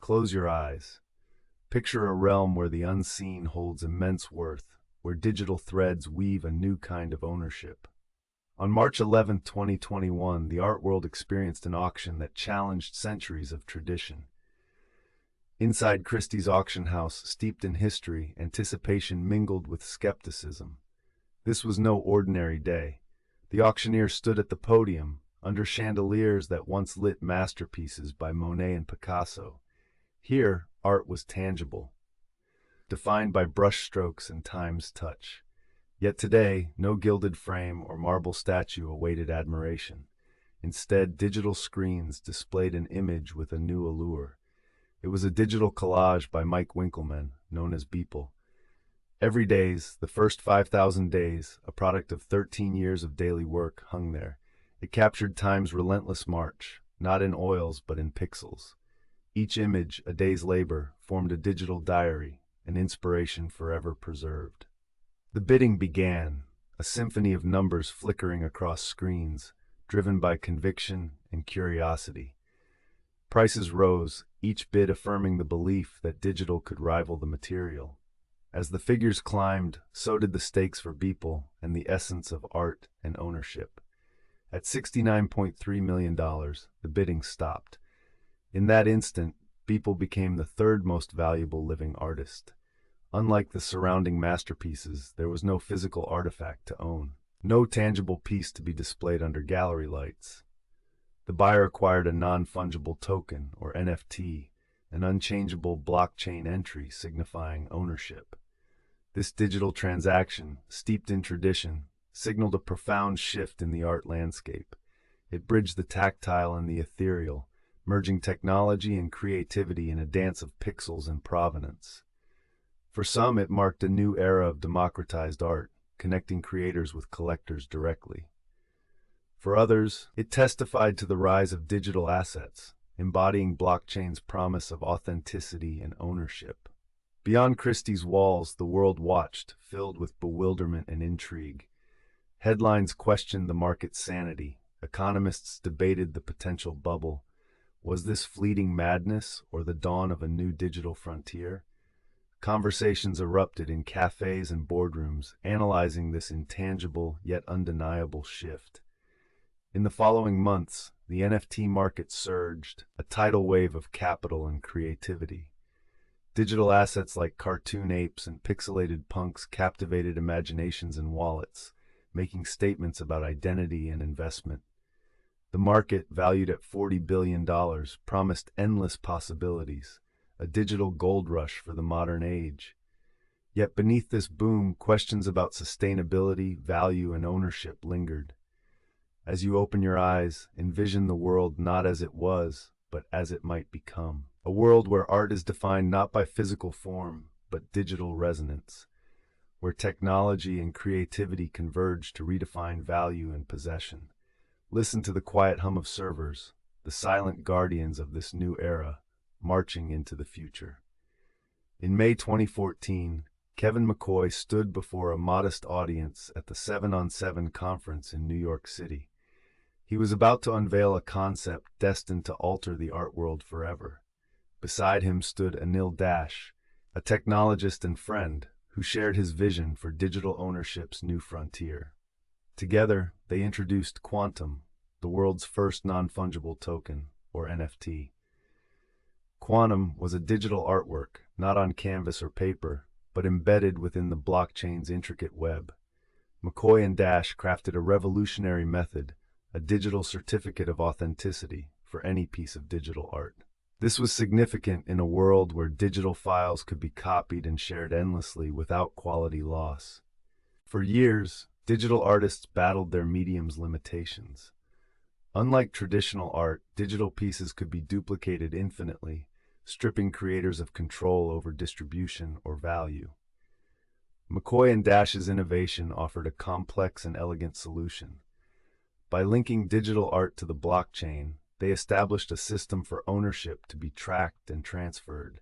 Close your eyes. Picture a realm where the unseen holds immense worth, where digital threads weave a new kind of ownership. On March 11, 2021, the art world experienced an auction that challenged centuries of tradition. Inside Christie's auction house, steeped in history, anticipation mingled with skepticism. This was no ordinary day. The auctioneer stood at the podium, under chandeliers that once lit masterpieces by Monet and Picasso. Here, art was tangible, defined by brushstrokes and time's touch. Yet today, no gilded frame or marble statue awaited admiration. Instead, digital screens displayed an image with a new allure. It was a digital collage by Mike Winkelmann, known as Beeple. Every Days, the first 5,000 days, a product of 13 years of daily work, hung there. It captured time's relentless march, not in oils but in pixels. Each image, a day's labor, formed a digital diary, an inspiration forever preserved. The bidding began, a symphony of numbers flickering across screens, driven by conviction and curiosity. Prices rose, each bid affirming the belief that digital could rival the material. As the figures climbed, so did the stakes for Beeple and the essence of art and ownership. At $69.3 million, the bidding stopped. In that instant, Beeple became the third most valuable living artist. Unlike the surrounding masterpieces, there was no physical artifact to own, no tangible piece to be displayed under gallery lights. The buyer acquired a non-fungible token, or NFT, an unchangeable blockchain entry signifying ownership. This digital transaction, steeped in tradition, signaled a profound shift in the art landscape. It bridged the tactile and the ethereal, merging technology and creativity in a dance of pixels and provenance. For some, it marked a new era of democratized art, connecting creators with collectors directly. For others, it testified to the rise of digital assets, embodying blockchain's promise of authenticity and ownership. Beyond Christie's walls, the world watched, filled with bewilderment and intrigue. Headlines questioned the market's sanity. Economists debated the potential bubble. Was this fleeting madness or the dawn of a new digital frontier? Conversations erupted in cafes and boardrooms, analyzing this intangible yet undeniable shift. In the following months, the NFT market surged, a tidal wave of capital and creativity. Digital assets like cartoon apes and pixelated punks captivated imaginations and wallets, making statements about identity and investment. The market, valued at $40 billion, promised endless possibilities, a digital gold rush for the modern age. Yet beneath this boom, questions about sustainability, value, and ownership lingered. As you open your eyes, envision the world not as it was, but as it might become. A world where art is defined not by physical form, but digital resonance, where technology and creativity converge to redefine value and possession. Listen to the quiet hum of servers, the silent guardians of this new era, marching into the future. In May 2014, Kevin McCoy stood before a modest audience at the 7-on-7 conference in New York City. He was about to unveil a concept destined to alter the art world forever. Beside him stood Anil Dash, a technologist and friend who shared his vision for digital ownership's new frontier. Together, they introduced Quantum, the world's first non-fungible token, or NFT. Quantum was a digital artwork, not on canvas or paper, but embedded within the blockchain's intricate web. McCoy and Dash crafted a revolutionary method, a digital certificate of authenticity, for any piece of digital art. This was significant in a world where digital files could be copied and shared endlessly without quality loss. For years, digital artists battled their medium's limitations. Unlike traditional art, digital pieces could be duplicated infinitely, stripping creators of control over distribution or value. McCoy and Dash's innovation offered a complex and elegant solution. By linking digital art to the blockchain, they established a system for ownership to be tracked and transferred.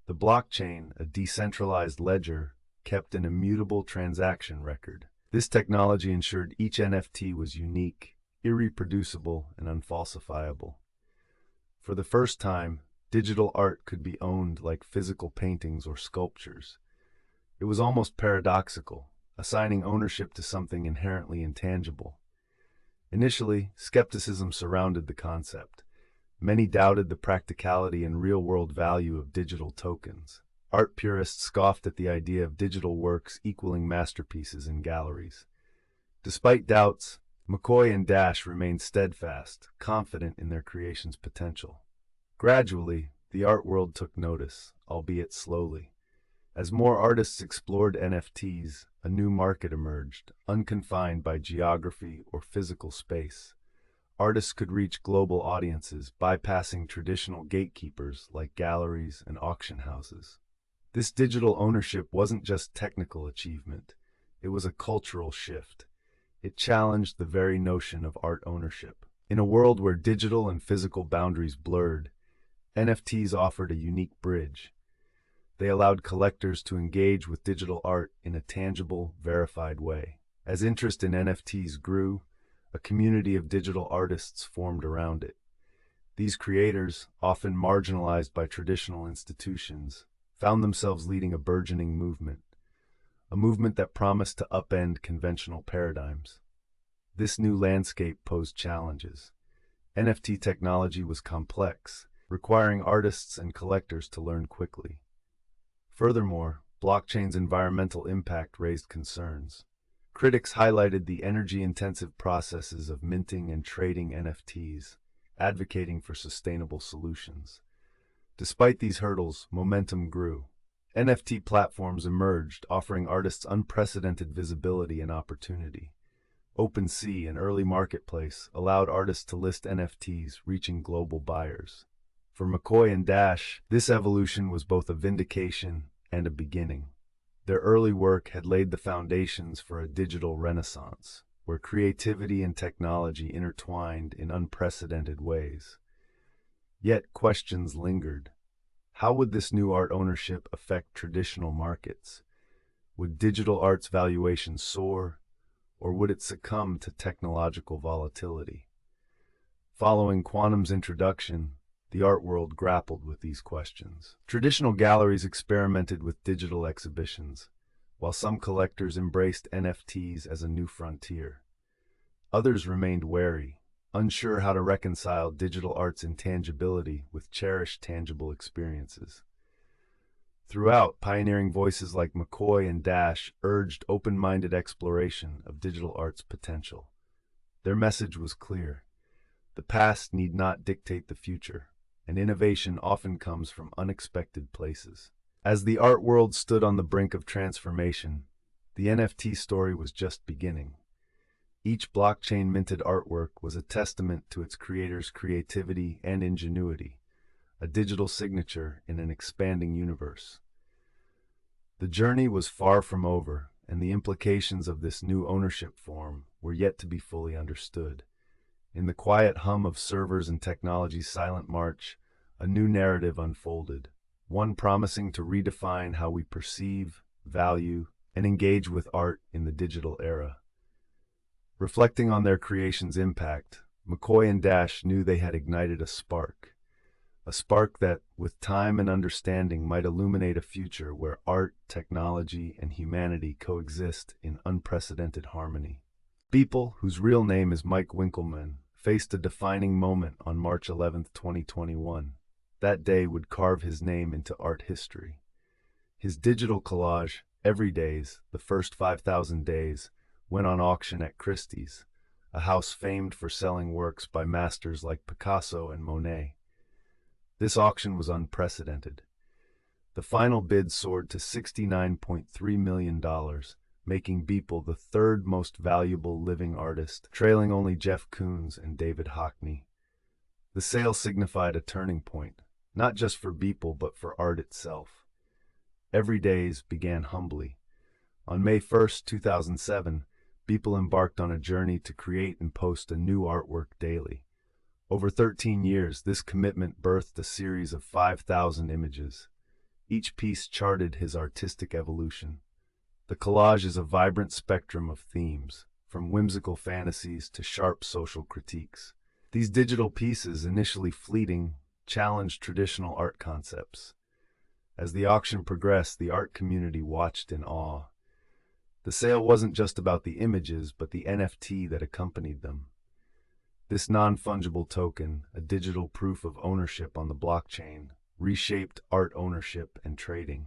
The blockchain, a decentralized ledger, kept an immutable transaction record. This technology ensured each NFT was unique, irreproducible, and unfalsifiable. For the first time, Digital art could be owned like physical paintings or sculptures. It was almost paradoxical, assigning ownership to something inherently intangible. Initially, skepticism surrounded the concept. Many doubted the practicality and real-world value of digital tokens. Art purists scoffed at the idea of digital works equaling masterpieces in galleries. Despite doubts, McCoy and Dash remained steadfast, confident in their creation's potential. Gradually, the art world took notice, albeit slowly. As more artists explored NFTs, a new market emerged, unconfined by geography or physical space. Artists could reach global audiences, bypassing traditional gatekeepers like galleries and auction houses. This digital ownership wasn't just technical achievement, it was a cultural shift. It challenged the very notion of art ownership. In a world where digital and physical boundaries blurred, NFTs offered a unique bridge. They allowed collectors to engage with digital art in a tangible, verified way. As interest in NFTs grew, a community of digital artists formed around it. These creators, often marginalized by traditional institutions, found themselves leading a burgeoning movement, a movement that promised to upend conventional paradigms. This new landscape posed challenges. NFT technology was complex, requiring artists and collectors to learn quickly. Furthermore, blockchain's environmental impact raised concerns. Critics highlighted the energy-intensive processes of minting and trading NFTs, advocating for sustainable solutions. Despite these hurdles, momentum grew. NFT platforms emerged, offering artists unprecedented visibility and opportunity. OpenSea, an early marketplace, allowed artists to list NFTs, reaching global buyers. For McCoy and Dash, this evolution was both a vindication and a beginning. Their early work had laid the foundations for a digital renaissance, where creativity and technology intertwined in unprecedented ways. Yet questions lingered. How would this new art ownership affect traditional markets? Would digital art's valuation soar, or would it succumb to technological volatility? Following Quantum's introduction, the art world grappled with these questions. Traditional galleries experimented with digital exhibitions, while some collectors embraced NFTs as a new frontier. Others remained wary, unsure how to reconcile digital art's intangibility with cherished tangible experiences. Throughout, pioneering voices like McCoy and Dash urged open-minded exploration of digital art's potential. Their message was clear. The past need not dictate the future, and innovation often comes from unexpected places. As the art world stood on the brink of transformation, the NFT story was just beginning. Each blockchain-minted artwork was a testament to its creator's creativity and ingenuity, a digital signature in an expanding universe. The journey was far from over, and the implications of this new ownership form were yet to be fully understood. In the quiet hum of servers and technology's silent march, a new narrative unfolded, one promising to redefine how we perceive, value, and engage with art in the digital era. Reflecting on their creation's impact, McCoy and Dash knew they had ignited a spark that, with time and understanding, might illuminate a future where art, technology, and humanity coexist in unprecedented harmony. Beeple, whose real name is Mike Winkelmann, faced a defining moment on March 11, 2021. That day would carve his name into art history. His digital collage, Every Days, the first 5,000 days, went on auction at Christie's, a house famed for selling works by masters like Picasso and Monet. This auction was unprecedented. The final bid soared to $69.3 million, making Beeple the third most valuable living artist, trailing only Jeff Koons and David Hockney. The sale signified a turning point, not just for Beeple but for art itself. Every Days began humbly. On May 1, 2007, Beeple embarked on a journey to create and post a new artwork daily. Over 13 years, this commitment birthed a series of 5,000 images. Each piece charted his artistic evolution. The collage is a vibrant spectrum of themes, from whimsical fantasies to sharp social critiques. These digital pieces, initially fleeting, challenged traditional art concepts. As the auction progressed, the art community watched in awe. The sale wasn't just about the images, but the NFT that accompanied them. This non-fungible token, a digital proof of ownership on the blockchain, reshaped art ownership and trading.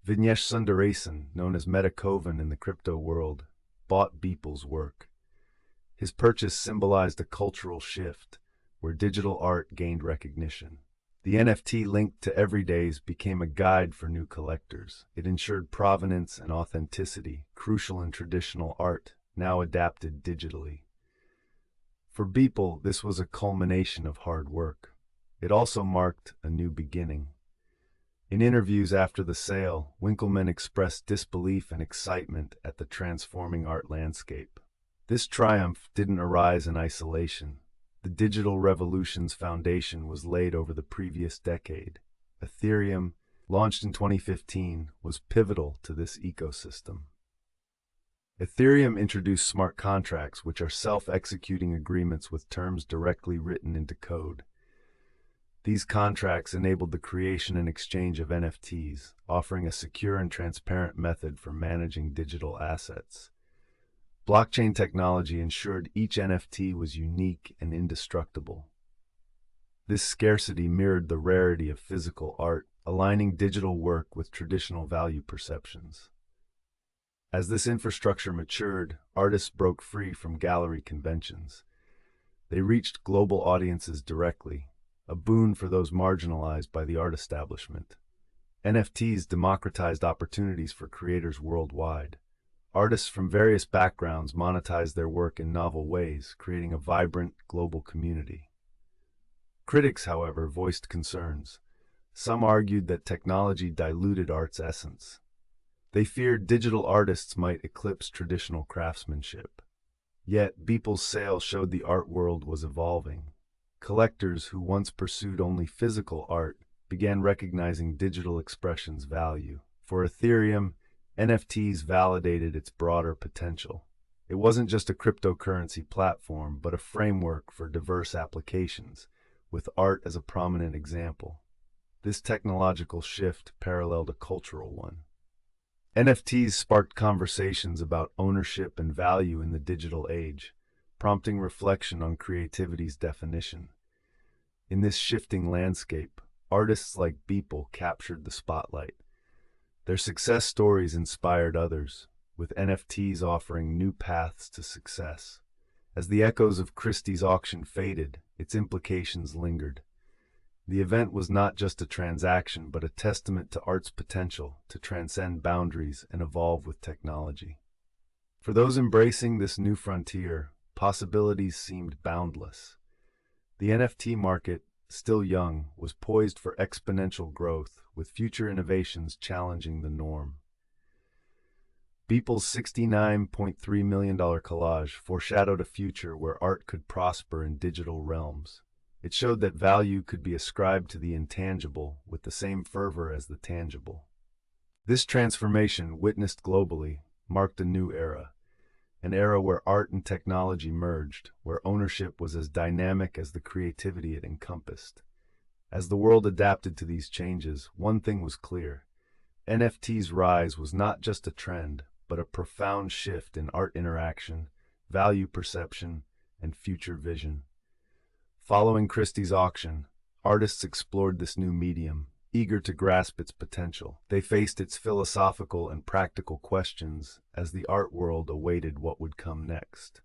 Vignesh Sundaresan, known as Metakovan in the crypto world, bought Beeple's work. His purchase symbolized a cultural shift, where digital art gained recognition. The NFT linked to everydays became a guide for new collectors. It ensured provenance and authenticity, crucial in traditional art, now adapted digitally. For Beeple, this was a culmination of hard work. It also marked a new beginning. In interviews after the sale, Winkleman expressed disbelief and excitement at the transforming art landscape. This triumph didn't arise in isolation. The digital revolution's foundation was laid over the previous decade. Ethereum, launched in 2015, was pivotal to this ecosystem. Ethereum introduced smart contracts, which are self-executing agreements with terms directly written into code. These contracts enabled the creation and exchange of NFTs, offering a secure and transparent method for managing digital assets. Blockchain technology ensured each NFT was unique and indestructible. This scarcity mirrored the rarity of physical art, aligning digital work with traditional value perceptions. As this infrastructure matured, artists broke free from gallery conventions. They reached global audiences directly, a boon for those marginalized by the art establishment. NFTs democratized opportunities for creators worldwide. Artists from various backgrounds monetized their work in novel ways, creating a vibrant global community. Critics, however, voiced concerns. Some argued that technology diluted art's essence. They feared digital artists might eclipse traditional craftsmanship. Yet, Beeple's sale showed the art world was evolving. Collectors who once pursued only physical art began recognizing digital expression's value. For Ethereum, NFTs validated its broader potential. It wasn't just a cryptocurrency platform, but a framework for diverse applications, with art as a prominent example. This technological shift paralleled a cultural one. NFTs sparked conversations about ownership and value in the digital age, prompting reflection on creativity's definition. In this shifting landscape, artists like Beeple captured the spotlight. Their success stories inspired others, with NFTs offering new paths to success. As the echoes of Christie's auction faded, its implications lingered. The event was not just a transaction, but a testament to art's potential to transcend boundaries and evolve with technology. For those embracing this new frontier, possibilities seemed boundless. The NFT market, still young, was poised for exponential growth, with future innovations challenging the norm. Beeple's $69.3 million collage foreshadowed a future where art could prosper in digital realms. It showed that value could be ascribed to the intangible with the same fervor as the tangible. This transformation, witnessed globally, marked a new era, an era where art and technology merged, where ownership was as dynamic as the creativity it encompassed. As the world adapted to these changes, one thing was clear. NFT's rise was not just a trend, but a profound shift in art interaction, value perception, and future vision. Following Christie's auction, artists explored this new medium, eager to grasp its potential. They faced its philosophical and practical questions as the art world awaited what would come next.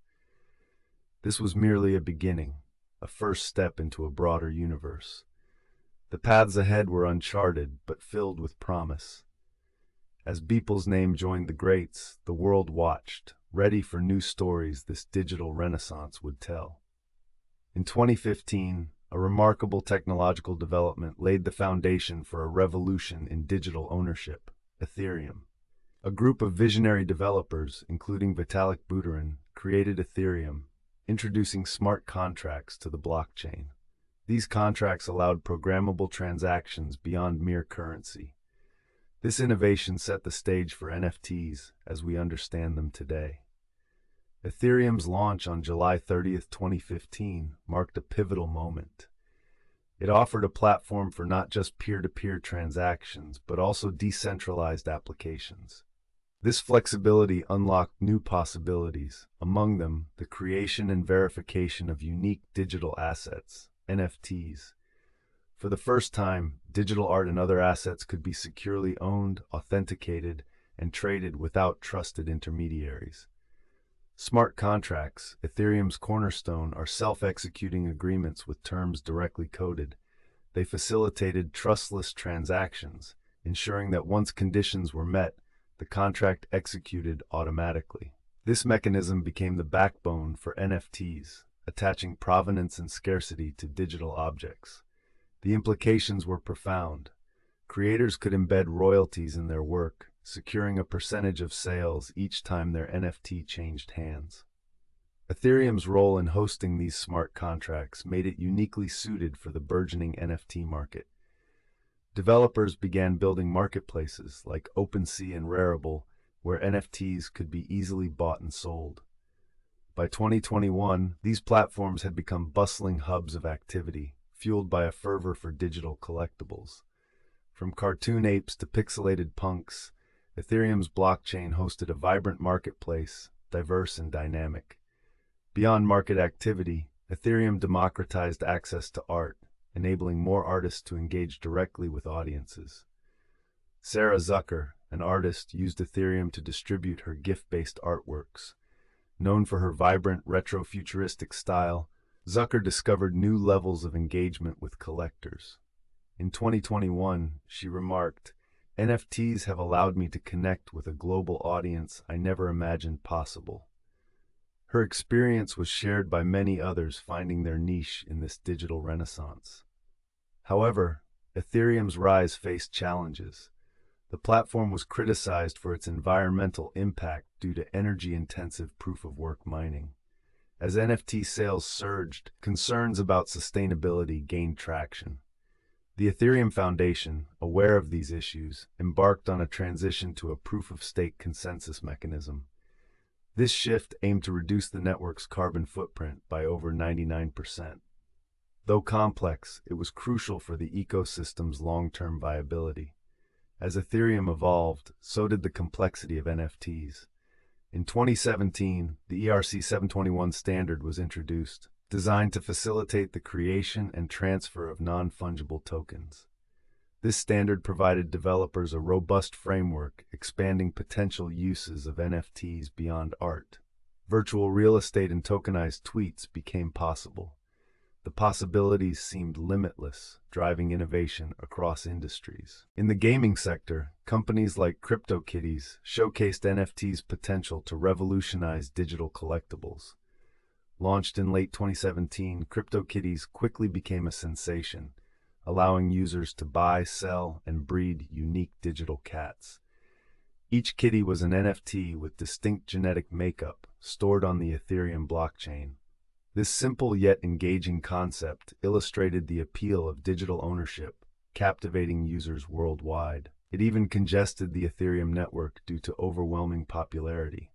This was merely a beginning, a first step into a broader universe. The paths ahead were uncharted, but filled with promise. As Beeple's name joined the greats, the world watched, ready for new stories this digital renaissance would tell. In 2015, a remarkable technological development laid the foundation for a revolution in digital ownership, Ethereum. A group of visionary developers, including Vitalik Buterin, created Ethereum, introducing smart contracts to the blockchain. These contracts allowed programmable transactions beyond mere currency. This innovation set the stage for NFTs as we understand them today. Ethereum's launch on July 30, 2015, marked a pivotal moment. It offered a platform for not just peer-to-peer transactions, but also decentralized applications. This flexibility unlocked new possibilities, among them the creation and verification of unique digital assets, NFTs. For the first time, digital art and other assets could be securely owned, authenticated, and traded without trusted intermediaries. Smart contracts, Ethereum's cornerstone, are self-executing agreements with terms directly coded. They facilitated trustless transactions, ensuring that once conditions were met, the contract executed automatically. This mechanism became the backbone for NFTs, attaching provenance and scarcity to digital objects. The implications were profound. Creators could embed royalties in their work, securing a percentage of sales each time their NFT changed hands. Ethereum's role in hosting these smart contracts made it uniquely suited for the burgeoning NFT market. Developers began building marketplaces like OpenSea and Rarible, where NFTs could be easily bought and sold. By 2021, these platforms had become bustling hubs of activity, fueled by a fervor for digital collectibles. From cartoon apes to pixelated punks, Ethereum's blockchain hosted a vibrant marketplace, diverse and dynamic. Beyond market activity, Ethereum democratized access to art, enabling more artists to engage directly with audiences. Sarah Zucker, an artist, used Ethereum to distribute her gift-based artworks. Known for her vibrant, retro-futuristic style, Zucker discovered new levels of engagement with collectors. In 2021, she remarked, "NFTs have allowed me to connect with a global audience I never imagined possible." Her experience was shared by many others finding their niche in this digital renaissance. However, Ethereum's rise faced challenges. The platform was criticized for its environmental impact due to energy-intensive proof-of-work mining. As NFT sales surged, concerns about sustainability gained traction. The Ethereum Foundation, aware of these issues, embarked on a transition to a proof-of-stake consensus mechanism. This shift aimed to reduce the network's carbon footprint by over 99%. Though complex, it was crucial for the ecosystem's long-term viability. As Ethereum evolved, so did the complexity of NFTs. In 2017, the ERC-721 standard was introduced, designed to facilitate the creation and transfer of non-fungible tokens. This standard provided developers a robust framework, expanding potential uses of NFTs beyond art. Virtual real estate and tokenized tweets became possible. The possibilities seemed limitless, driving innovation across industries. In the gaming sector, companies like CryptoKitties showcased NFTs' potential to revolutionize digital collectibles. Launched in late 2017, CryptoKitties quickly became a sensation, allowing users to buy, sell, and breed unique digital cats. Each kitty was an NFT with distinct genetic makeup, stored on the Ethereum blockchain. This simple yet engaging concept illustrated the appeal of digital ownership, captivating users worldwide. It even congested the Ethereum network due to overwhelming popularity.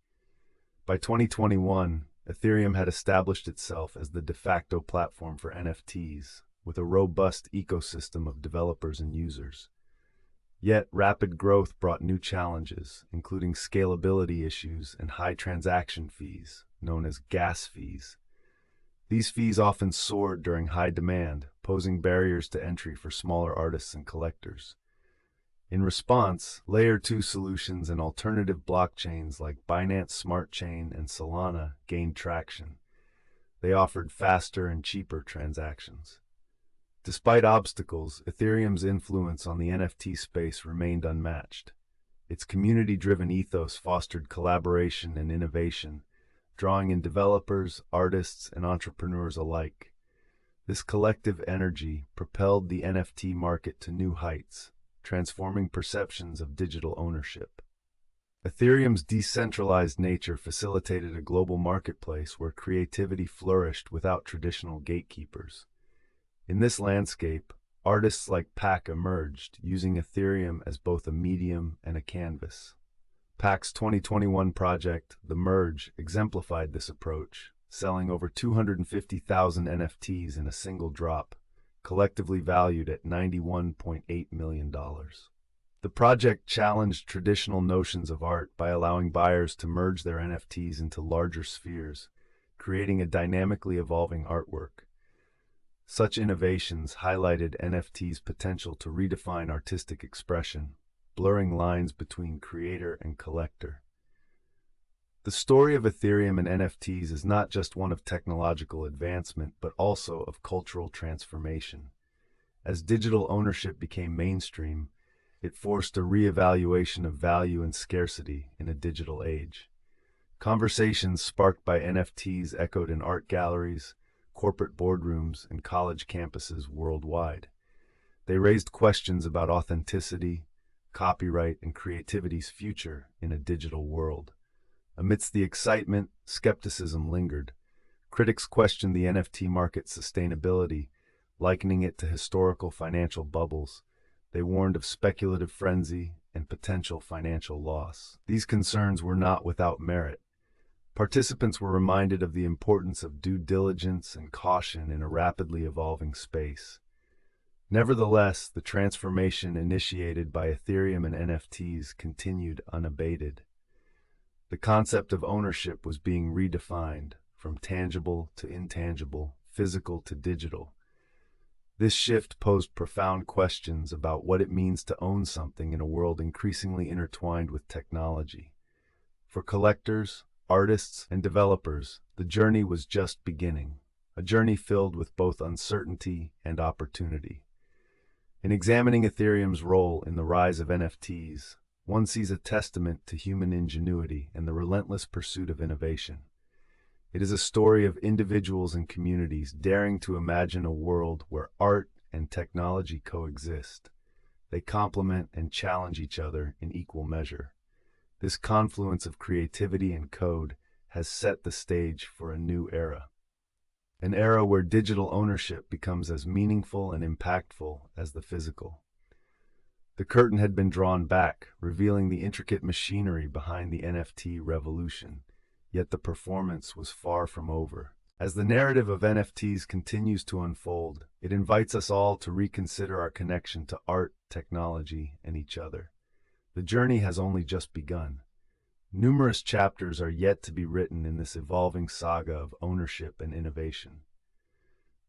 By 2021, Ethereum had established itself as the de facto platform for NFTs, with a robust ecosystem of developers and users. Yet, rapid growth brought new challenges, including scalability issues and high transaction fees, known as gas fees. These fees often soared during high demand, posing barriers to entry for smaller artists and collectors. In response, Layer 2 solutions and alternative blockchains like Binance Smart Chain and Solana gained traction. They offered faster and cheaper transactions. Despite obstacles, Ethereum's influence on the NFT space remained unmatched. Its community-driven ethos fostered collaboration and innovation, drawing in developers, artists, and entrepreneurs alike. This collective energy propelled the NFT market to new heights, transforming perceptions of digital ownership. Ethereum's decentralized nature facilitated a global marketplace where creativity flourished without traditional gatekeepers. In this landscape, artists like Pac emerged, using Ethereum as both a medium and a canvas. Pac's 2021 project, The Merge, exemplified this approach, selling over 250,000 NFTs in a single drop, collectively valued at $91.8 million. The project challenged traditional notions of art by allowing buyers to merge their NFTs into larger spheres, creating a dynamically evolving artwork. Such innovations highlighted NFT's potential to redefine artistic expression, blurring lines between creator and collector. The story of Ethereum and NFTs is not just one of technological advancement, but also of cultural transformation. As digital ownership became mainstream, it forced a re-evaluation of value and scarcity in a digital age. Conversations sparked by NFTs echoed in art galleries, corporate boardrooms, and college campuses worldwide. They raised questions about authenticity, copyright, and creativity's future in a digital world. Amidst the excitement, skepticism lingered. Critics questioned the NFT market's sustainability, likening it to historical financial bubbles. They warned of speculative frenzy and potential financial loss. These concerns were not without merit. Participants were reminded of the importance of due diligence and caution in a rapidly evolving space. Nevertheless, the transformation initiated by Ethereum and NFTs continued unabated. The concept of ownership was being redefined, from tangible to intangible, physical to digital. This shift posed profound questions about what it means to own something in a world increasingly intertwined with technology. For collectors, artists, and developers, the journey was just beginning, a journey filled with both uncertainty and opportunity. In examining Ethereum's role in the rise of NFTs, one sees a testament to human ingenuity and the relentless pursuit of innovation. It is a story of individuals and communities daring to imagine a world where art and technology coexist. They complement and challenge each other in equal measure. This confluence of creativity and code has set the stage for a new era. An era where digital ownership becomes as meaningful and impactful as the physical. The curtain had been drawn back, revealing the intricate machinery behind the NFT revolution, yet the performance was far from over. As the narrative of NFTs continues to unfold, it invites us all to reconsider our connection to art, technology, and each other. The journey has only just begun. Numerous chapters are yet to be written in this evolving saga of ownership and innovation.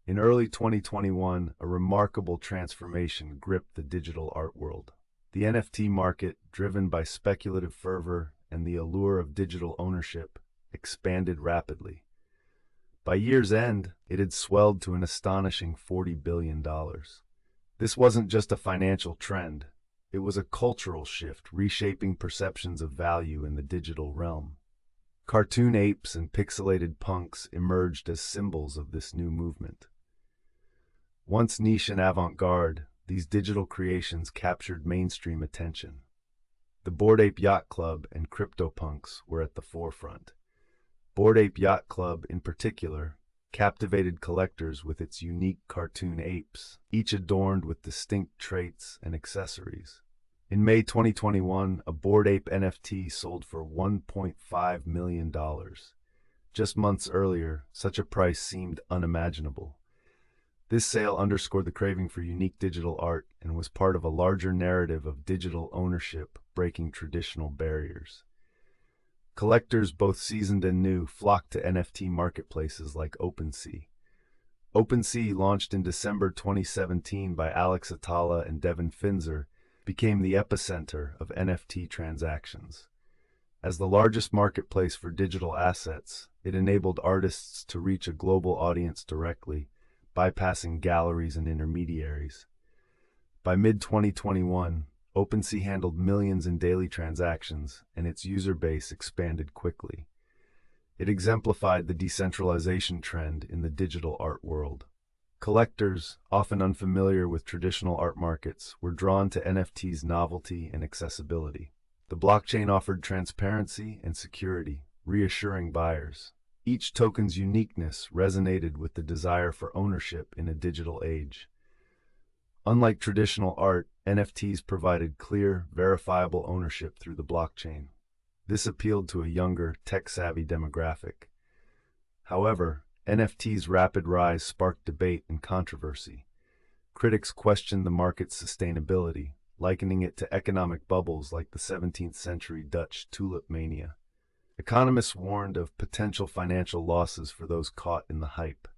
In early 2021, a remarkable transformation gripped the digital art world. The NFT market, driven by speculative fervor and the allure of digital ownership, expanded rapidly. By year's end, it had swelled to an astonishing $40 billion. This wasn't just a financial trend. It was a cultural shift, reshaping perceptions of value in the digital realm. Cartoon apes and pixelated punks emerged as symbols of this new movement. Once niche and avant-garde, these digital creations captured mainstream attention. The Bored Ape Yacht Club and CryptoPunks were at the forefront. Bored Ape Yacht Club, in particular, captivated collectors with its unique cartoon apes, each adorned with distinct traits and accessories. In May 2021, a Bored Ape NFT sold for $1.5 million. Just months earlier, such a price seemed unimaginable. This sale underscored the craving for unique digital art and was part of a larger narrative of digital ownership breaking traditional barriers. Collectors, both seasoned and new, flocked to NFT marketplaces like OpenSea. OpenSea, launched in December 2017 by Alex Atala and Devin Finzer, became the epicenter of NFT transactions. As the largest marketplace for digital assets, it enabled artists to reach a global audience directly, bypassing galleries and intermediaries. By mid-2021, OpenSea handled millions in daily transactions, and its user base expanded quickly. It exemplified the decentralization trend in the digital art world. Collectors, often unfamiliar with traditional art markets, were drawn to NFT's novelty and accessibility. The blockchain offered transparency and security, reassuring buyers. Each token's uniqueness resonated with the desire for ownership in a digital age. Unlike traditional art, NFTs provided clear, verifiable ownership through the blockchain. This appealed to a younger, tech-savvy demographic. However, NFT's rapid rise sparked debate and controversy. Critics questioned the market's sustainability, likening it to economic bubbles like the 17th century Dutch tulip mania. Economists warned of potential financial losses for those caught in the hype.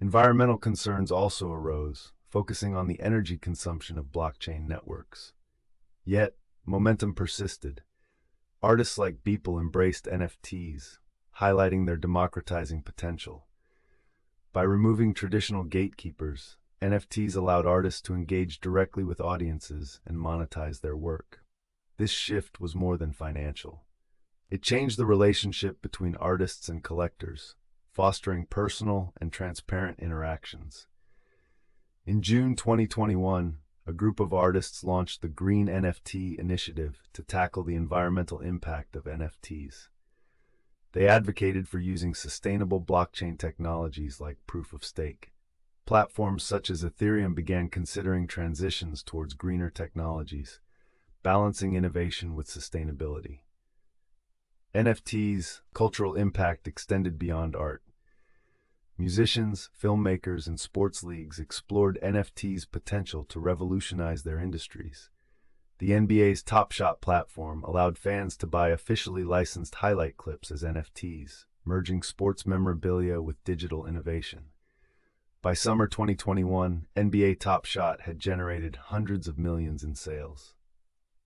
Environmental concerns also arose, focusing on the energy consumption of blockchain networks. Yet, momentum persisted. Artists like Beeple embraced NFTs, highlighting their democratizing potential. By removing traditional gatekeepers, NFTs allowed artists to engage directly with audiences and monetize their work. This shift was more than financial. It changed the relationship between artists and collectors, fostering personal and transparent interactions. In June 2021, a group of artists launched the Green NFT initiative to tackle the environmental impact of NFTs. They advocated for using sustainable blockchain technologies like proof of stake. Platforms such as Ethereum began considering transitions towards greener technologies, balancing innovation with sustainability. NFTs' cultural impact extended beyond art. Musicians, filmmakers, and sports leagues explored NFTs' potential to revolutionize their industries. The NBA's Top Shot platform allowed fans to buy officially licensed highlight clips as NFTs, merging sports memorabilia with digital innovation. By summer 2021, NBA Top Shot had generated hundreds of millions in sales.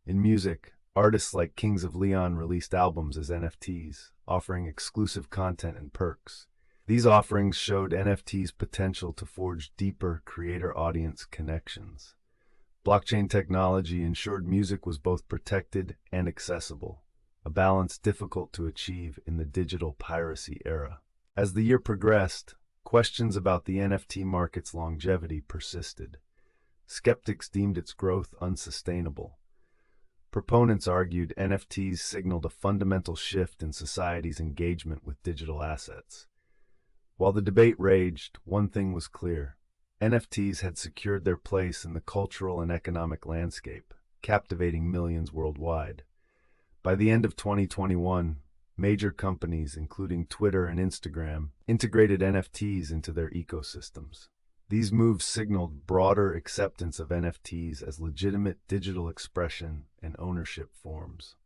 In music, artists like Kings of Leon released albums as NFTs, offering exclusive content and perks. These offerings showed NFTs' potential to forge deeper creator-audience connections. Blockchain technology ensured music was both protected and accessible, a balance difficult to achieve in the digital piracy era. As the year progressed, questions about the NFT market's longevity persisted. Skeptics deemed its growth unsustainable. Proponents argued NFTs signaled a fundamental shift in society's engagement with digital assets. While the debate raged, one thing was clear. NFTs had secured their place in the cultural and economic landscape, captivating millions worldwide. By the end of 2021, major companies, including Twitter and Instagram, integrated NFTs into their ecosystems. These moves signaled broader acceptance of NFTs as legitimate digital expression and ownership forms.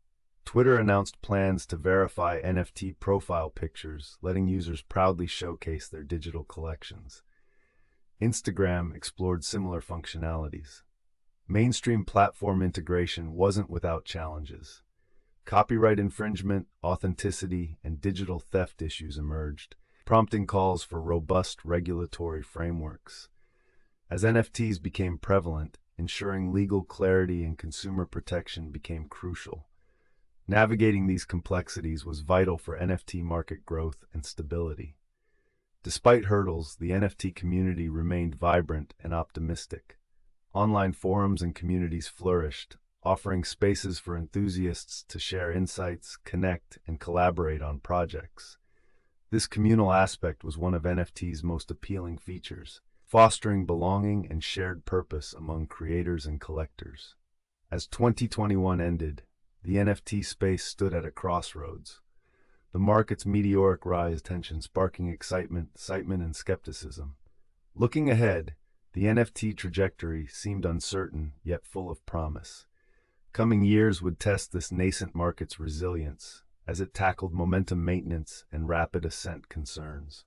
Twitter announced plans to verify NFT profile pictures, letting users proudly showcase their digital collections. Instagram explored similar functionalities. Mainstream platform integration wasn't without challenges. Copyright infringement, authenticity, and digital theft issues emerged, prompting calls for robust regulatory frameworks. As NFTs became prevalent, ensuring legal clarity and consumer protection became crucial. Navigating these complexities was vital for NFT market growth and stability. Despite hurdles, the NFT community remained vibrant and optimistic. Online forums and communities flourished, offering spaces for enthusiasts to share insights, connect, and collaborate on projects. This communal aspect was one of NFT's most appealing features, fostering belonging and shared purpose among creators and collectors. As 2021 ended, the NFT space stood at a crossroads. The market's meteoric rise tension sparking excitement, and skepticism. Looking ahead, the NFT trajectory seemed uncertain yet full of promise. Coming years would test this nascent market's resilience as it tackled momentum maintenance and rapid ascent concerns.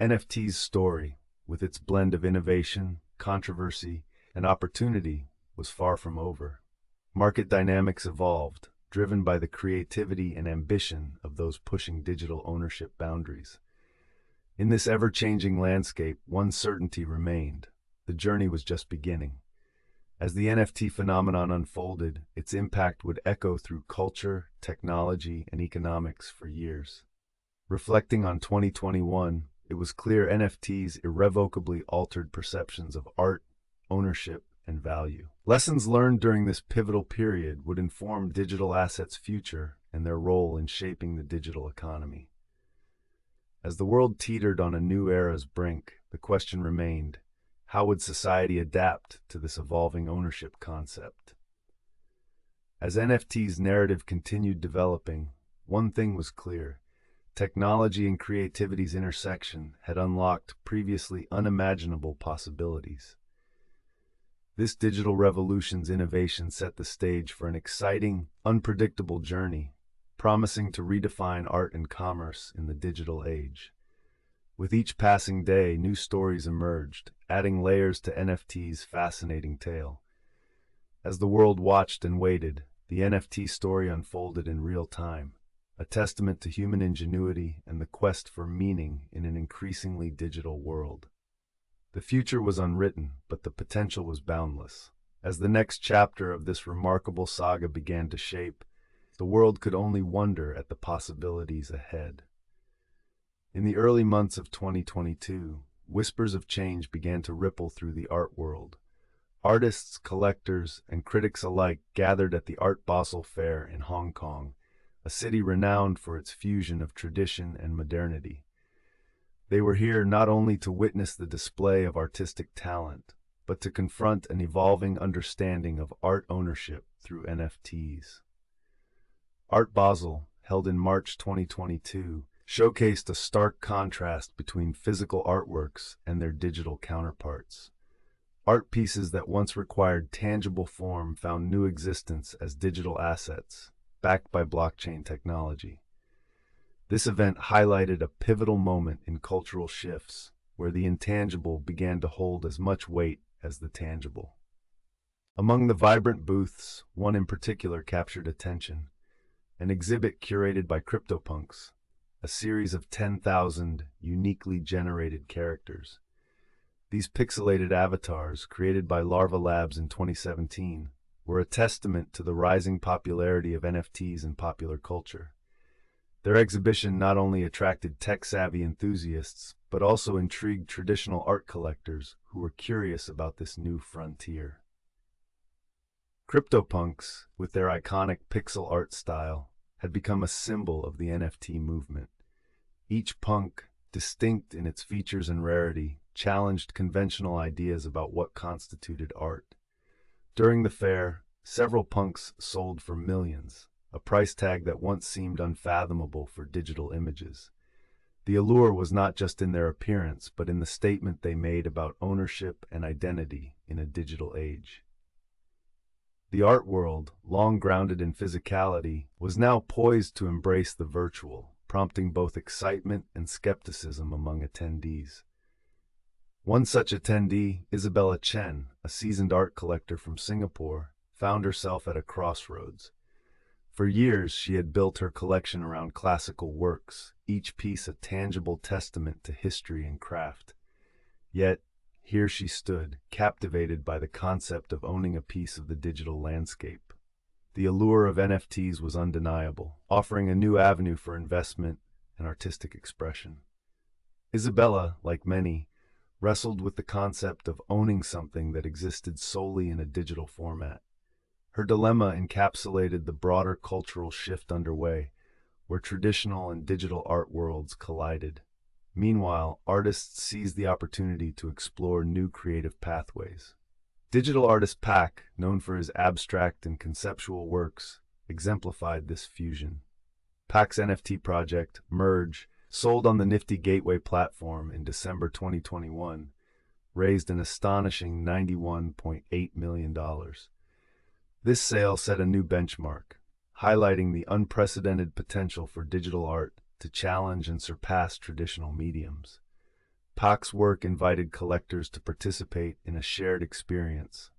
NFT's story, with its blend of innovation, controversy, and opportunity, was far from over. Market dynamics evolved, driven by the creativity and ambition of those pushing digital ownership boundaries. In this ever-changing landscape, one certainty remained: the journey was just beginning. As the NFT phenomenon unfolded, its impact would echo through culture, technology, and economics for years. Reflecting on 2021, it was clear NFTs irrevocably altered perceptions of art, ownership, and value. Lessons learned during this pivotal period would inform digital assets' future and their role in shaping the digital economy. As the world teetered on a new era's brink, the question remained: how would society adapt to this evolving ownership concept? As NFT's narrative continued developing, one thing was clear: technology and creativity's intersection had unlocked previously unimaginable possibilities. This digital revolution's innovation set the stage for an exciting, unpredictable journey, promising to redefine art and commerce in the digital age. With each passing day, new stories emerged, adding layers to NFT's fascinating tale. As the world watched and waited, the NFT story unfolded in real time, a testament to human ingenuity and the quest for meaning in an increasingly digital world. The future was unwritten, but the potential was boundless. As the next chapter of this remarkable saga began to shape, the world could only wonder at the possibilities ahead. In the early months of 2022, whispers of change began to ripple through the art world. Artists, collectors, and critics alike gathered at the Art Basel Fair in Hong Kong, a city renowned for its fusion of tradition and modernity. They were here not only to witness the display of artistic talent, but to confront an evolving understanding of art ownership through NFTs. Art Basel, held in March 2022, showcased a stark contrast between physical artworks and their digital counterparts. Art pieces that once required tangible form found new existence as digital assets, backed by blockchain technology. This event highlighted a pivotal moment in cultural shifts, where the intangible began to hold as much weight as the tangible. Among the vibrant booths, one in particular captured attention: an exhibit curated by CryptoPunks, a series of 10,000 uniquely generated characters. These pixelated avatars, created by Larva Labs in 2017, were a testament to the rising popularity of NFTs in popular culture. Their exhibition not only attracted tech-savvy enthusiasts, but also intrigued traditional art collectors who were curious about this new frontier. CryptoPunks, with their iconic pixel art style, had become a symbol of the NFT movement. Each punk, distinct in its features and rarity, challenged conventional ideas about what constituted art. During the fair, several punks sold for millions, a price tag that once seemed unfathomable for digital images. The allure was not just in their appearance, but in the statement they made about ownership and identity in a digital age. The art world, long grounded in physicality, was now poised to embrace the virtual, prompting both excitement and skepticism among attendees. One such attendee, Isabella Chen, a seasoned art collector from Singapore, found herself at a crossroads. For years, she had built her collection around classical works, each piece a tangible testament to history and craft. Yet, here she stood, captivated by the concept of owning a piece of the digital landscape. The allure of NFTs was undeniable, offering a new avenue for investment and artistic expression. Isabella, like many, wrestled with the concept of owning something that existed solely in a digital format. Her dilemma encapsulated the broader cultural shift underway, where traditional and digital art worlds collided. Meanwhile, artists seized the opportunity to explore new creative pathways. Digital artist Pak, known for his abstract and conceptual works, exemplified this fusion. Pak's NFT project, Merge, sold on the Nifty Gateway platform in December 2021, raised an astonishing $91.8 million. This sale set a new benchmark, highlighting the unprecedented potential for digital art to challenge and surpass traditional mediums. Pak's work invited collectors to participate in a shared experience,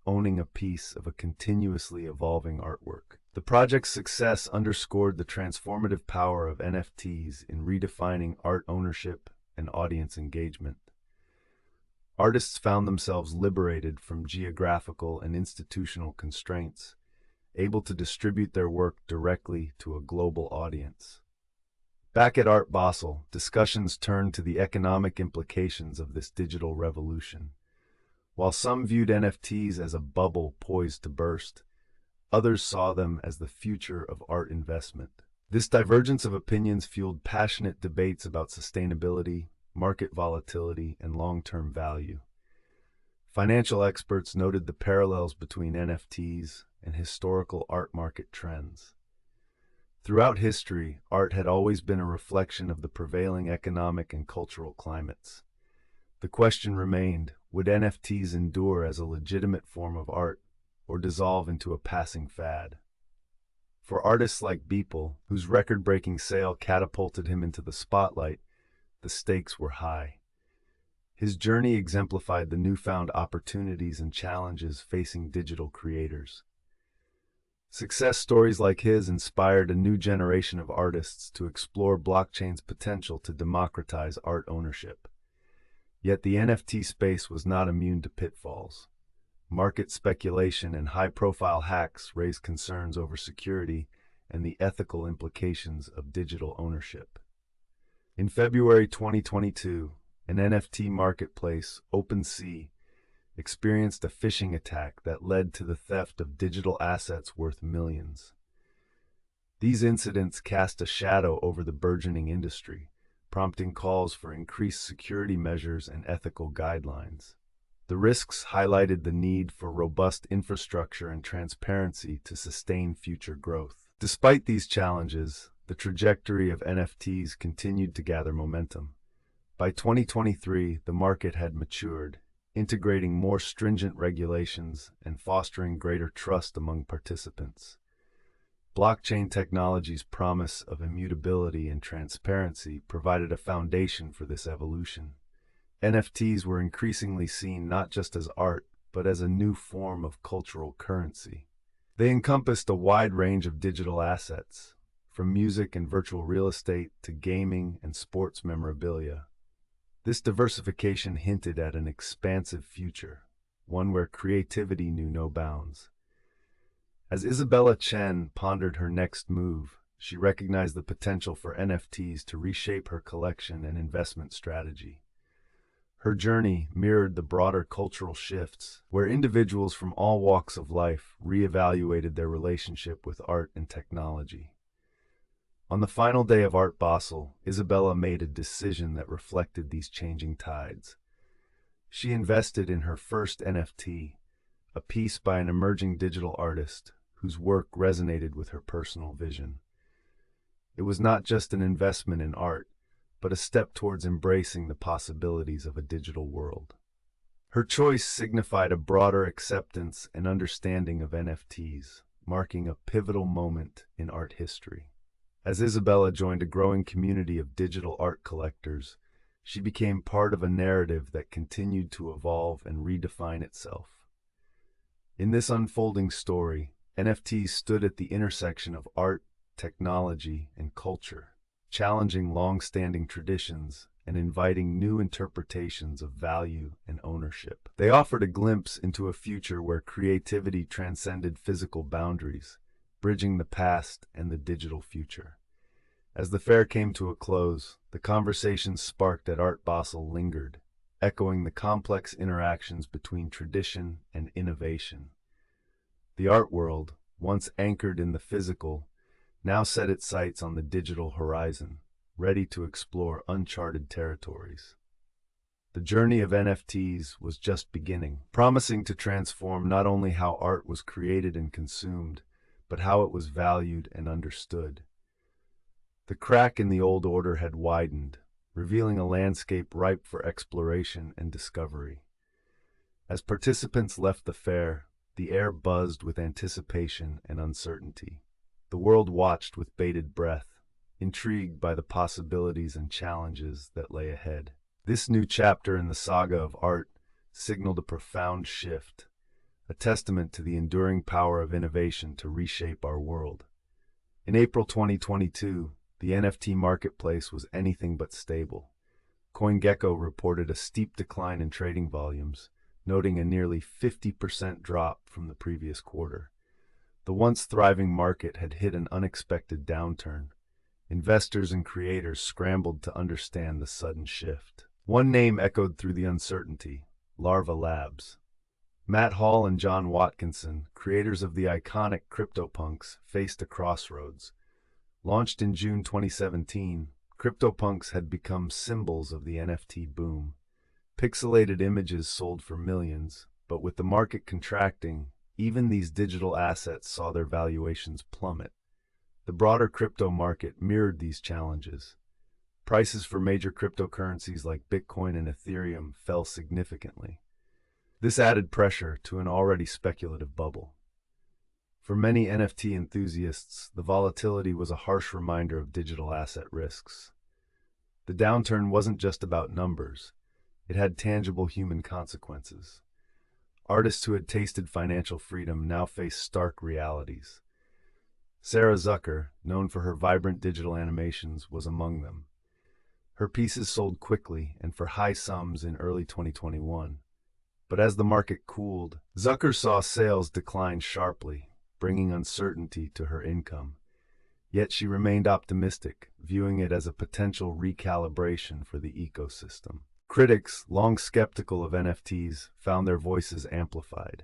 owning a piece of a continuously evolving artwork. The project's success underscored the transformative power of NFTs in redefining art ownership and audience engagement. Artists found themselves liberated from geographical and institutional constraints, able to distribute their work directly to a global audience. Back at Art Basel, discussions turned to the economic implications of this digital revolution. While some viewed NFTs as a bubble poised to burst, others saw them as the future of art investment. This divergence of opinions fueled passionate debates about sustainability, market volatility, and long-term value. Financial experts noted the parallels between NFTs and historical art market trends. Throughout history, art had always been a reflection of the prevailing economic and cultural climates. The question remained, Would NFTs endure as a legitimate form of art or dissolve into a passing fad? For artists like Beeple, whose record-breaking sale catapulted him into the spotlight, the stakes were high. His journey exemplified the newfound opportunities and challenges facing digital creators. Success stories like his inspired a new generation of artists to explore blockchain's potential to democratize art ownership. Yet the NFT space was not immune to pitfalls. Market speculation and high-profile hacks raised concerns over security and the ethical implications of digital ownership. In February 2022, an NFT marketplace, OpenSea, experienced a phishing attack that led to the theft of digital assets worth millions. These incidents cast a shadow over the burgeoning industry, prompting calls for increased security measures and ethical guidelines. The risks highlighted the need for robust infrastructure and transparency to sustain future growth. Despite these challenges, the trajectory of NFTs continued to gather momentum. By 2023, the market had matured, integrating more stringent regulations and fostering greater trust among participants. Blockchain technology's promise of immutability and transparency provided a foundation for this evolution. NFTs were increasingly seen not just as art, but as a new form of cultural currency. They encompassed a wide range of digital assets, from music and virtual real estate to gaming and sports memorabilia. This diversification hinted at an expansive future, one where creativity knew no bounds. As Isabella Chen pondered her next move, she recognized the potential for NFTs to reshape her collection and investment strategy. Her journey mirrored the broader cultural shifts, where individuals from all walks of life reevaluated their relationship with art and technology. On the final day of Art Basel, Isabella made a decision that reflected these changing tides. She invested in her first NFT, a piece by an emerging digital artist whose work resonated with her personal vision. It was not just an investment in art, but a step towards embracing the possibilities of a digital world. Her choice signified a broader acceptance and understanding of NFTs, marking a pivotal moment in art history. As Isabella joined a growing community of digital art collectors, she became part of a narrative that continued to evolve and redefine itself. In this unfolding story, NFTs stood at the intersection of art, technology, and culture, challenging long-standing traditions and inviting new interpretations of value and ownership. They offered a glimpse into a future where creativity transcended physical boundaries, bridging the past and the digital future. As the fair came to a close, the conversations sparked at Art Basel lingered, echoing the complex interactions between tradition and innovation. The art world, once anchored in the physical, now set its sights on the digital horizon, ready to explore uncharted territories. The journey of NFTs was just beginning, promising to transform not only how art was created and consumed, but how it was valued and understood. The crack in the old order had widened, revealing a landscape ripe for exploration and discovery. As participants left the fair, the air buzzed with anticipation and uncertainty. The world watched with bated breath, intrigued by the possibilities and challenges that lay ahead. This new chapter in the saga of art signaled a profound shift, a testament to the enduring power of innovation to reshape our world. In April 2022, the NFT marketplace was anything but stable. CoinGecko reported a steep decline in trading volumes, noting a nearly 50% drop from the previous quarter. The once thriving market had hit an unexpected downturn. Investors and creators scrambled to understand the sudden shift. One name echoed through the uncertainty: Larva Labs. Matt Hall and John Watkinson, creators of the iconic CryptoPunks, faced a crossroads. Launched in June 2017, CryptoPunks had become symbols of the NFT boom. Pixelated images sold for millions, but with the market contracting, even these digital assets saw their valuations plummet. The broader crypto market mirrored these challenges. Prices for major cryptocurrencies like Bitcoin and Ethereum fell significantly. This added pressure to an already speculative bubble. For many NFT enthusiasts, the volatility was a harsh reminder of digital asset risks. The downturn wasn't just about numbers, it had tangible human consequences. Artists who had tasted financial freedom now faced stark realities. Sarah Zucker, known for her vibrant digital animations, was among them. Her pieces sold quickly and for high sums in early 2021. But as the market cooled, Zucker saw sales decline sharply, bringing uncertainty to her income. Yet she remained optimistic, viewing it as a potential recalibration for the ecosystem. Critics, long skeptical of NFTs, found their voices amplified.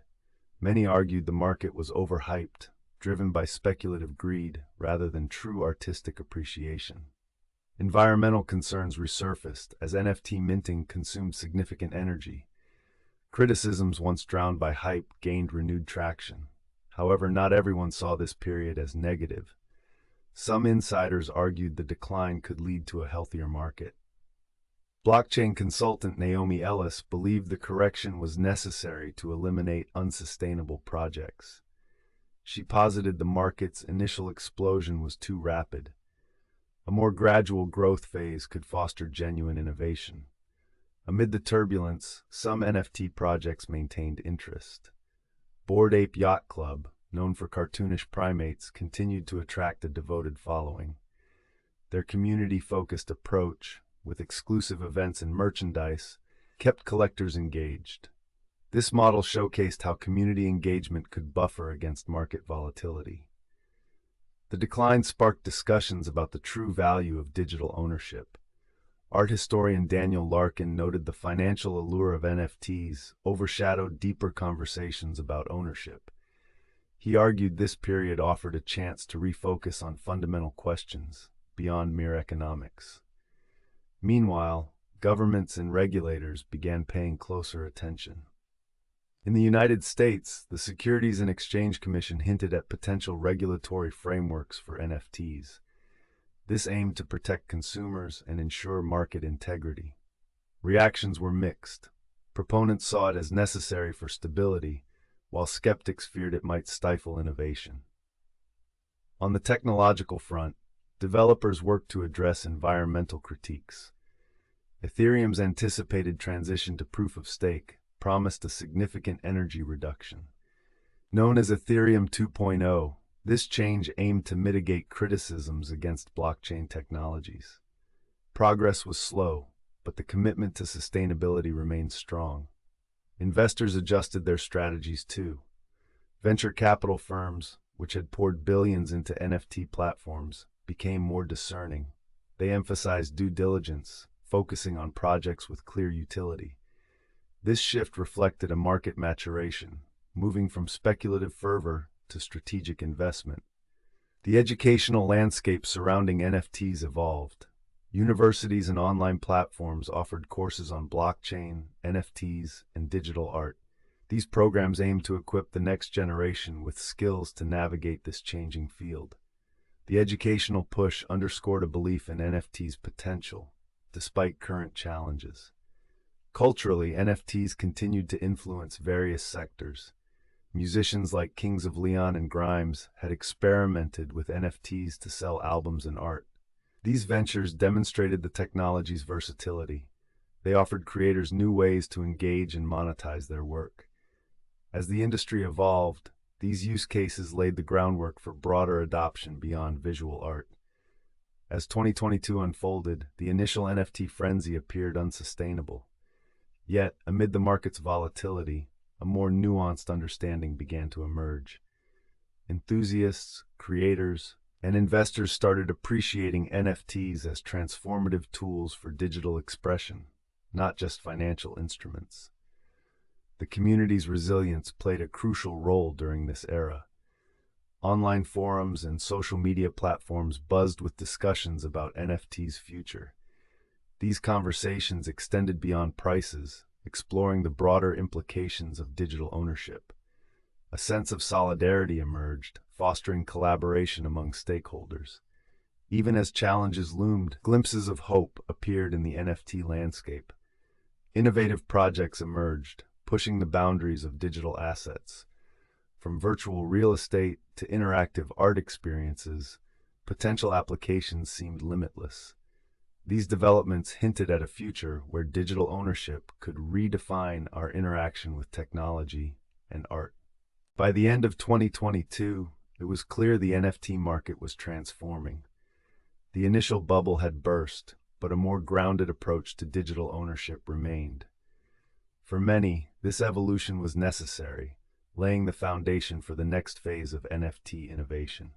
Many argued the market was overhyped, driven by speculative greed rather than true artistic appreciation. Environmental concerns resurfaced as NFT minting consumed significant energy. Criticisms once drowned by hype gained renewed traction. However, not everyone saw this period as negative. Some insiders argued the decline could lead to a healthier market. Blockchain consultant Naomi Ellis believed the correction was necessary to eliminate unsustainable projects. She posited the market's initial explosion was too rapid. A more gradual growth phase could foster genuine innovation. Amid the turbulence, some NFT projects maintained interest. Bored Ape Yacht Club, known for cartoonish primates, continued to attract a devoted following. Their community-focused approach, with exclusive events and merchandise, kept collectors engaged. This model showcased how community engagement could buffer against market volatility. The decline sparked discussions about the true value of digital ownership. Art historian Daniel Larkin noted the financial allure of NFTs overshadowed deeper conversations about ownership. He argued this period offered a chance to refocus on fundamental questions beyond mere economics. Meanwhile, governments and regulators began paying closer attention. In the United States, the Securities and Exchange Commission hinted at potential regulatory frameworks for NFTs. This aimed to protect consumers and ensure market integrity. Reactions were mixed. Proponents saw it as necessary for stability, while skeptics feared it might stifle innovation. On the technological front, developers worked to address environmental critiques. Ethereum's anticipated transition to proof-of-stake promised a significant energy reduction. Known as Ethereum 2.0, this change aimed to mitigate criticisms against blockchain technologies. Progress was slow, but the commitment to sustainability remained strong. Investors adjusted their strategies too. Venture capital firms, which had poured billions into NFT platforms, became more discerning. They emphasized due diligence, focusing on projects with clear utility. This shift reflected a market maturation, moving from speculative fervor to strategic investment. The educational landscape surrounding NFTs evolved. Universities and online platforms offered courses on blockchain, NFTs, and digital art. These programs aimed to equip the next generation with skills to navigate this changing field. The educational push underscored a belief in NFTs' potential, despite current challenges. Culturally, NFTs continued to influence various sectors. Musicians like Kings of Leon and Grimes had experimented with NFTs to sell albums and art. These ventures demonstrated the technology's versatility. They offered creators new ways to engage and monetize their work. As the industry evolved, these use cases laid the groundwork for broader adoption beyond visual art. As 2022 unfolded, the initial NFT frenzy appeared unsustainable. Yet, amid the market's volatility, a more nuanced understanding began to emerge. Enthusiasts, creators, and investors started appreciating NFTs as transformative tools for digital expression, not just financial instruments. The community's resilience played a crucial role during this era. Online forums and social media platforms buzzed with discussions about NFTs' future. These conversations extended beyond prices, exploring the broader implications of digital ownership. A sense of solidarity emerged, fostering collaboration among stakeholders. Even as challenges loomed, glimpses of hope appeared in the NFT landscape. Innovative projects emerged, pushing the boundaries of digital assets. From virtual real estate to interactive art experiences, potential applications seemed limitless. These developments hinted at a future where digital ownership could redefine our interaction with technology and art. By the end of 2022, it was clear the NFT market was transforming. The initial bubble had burst, but a more grounded approach to digital ownership remained. For many, this evolution was necessary, laying the foundation for the next phase of NFT innovation.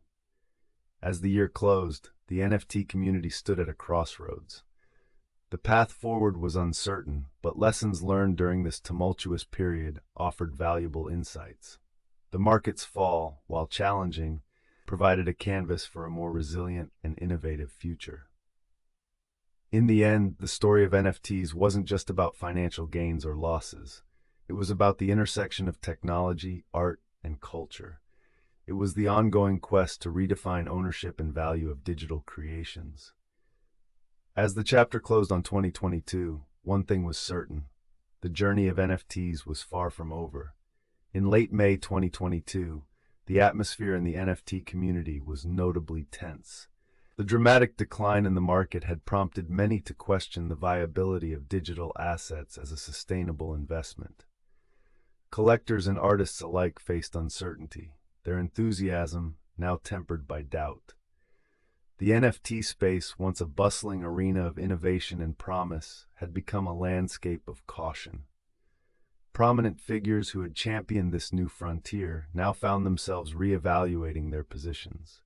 As the year closed, the NFT community stood at a crossroads. The path forward was uncertain, but lessons learned during this tumultuous period offered valuable insights. The market's fall, while challenging, provided a canvas for a more resilient and innovative future. In the end, the story of NFTs wasn't just about financial gains or losses. It was about the intersection of technology, art, and culture. It was the ongoing quest to redefine ownership and value of digital creations. As the chapter closed on 2022, one thing was certain: the journey of NFTs was far from over. In late May 2022, the atmosphere in the NFT community was notably tense. The dramatic decline in the market had prompted many to question the viability of digital assets as a sustainable investment. Collectors and artists alike faced uncertainty, their enthusiasm now tempered by doubt. The NFT space, once a bustling arena of innovation and promise, had become a landscape of caution. Prominent figures who had championed this new frontier now found themselves reevaluating their positions.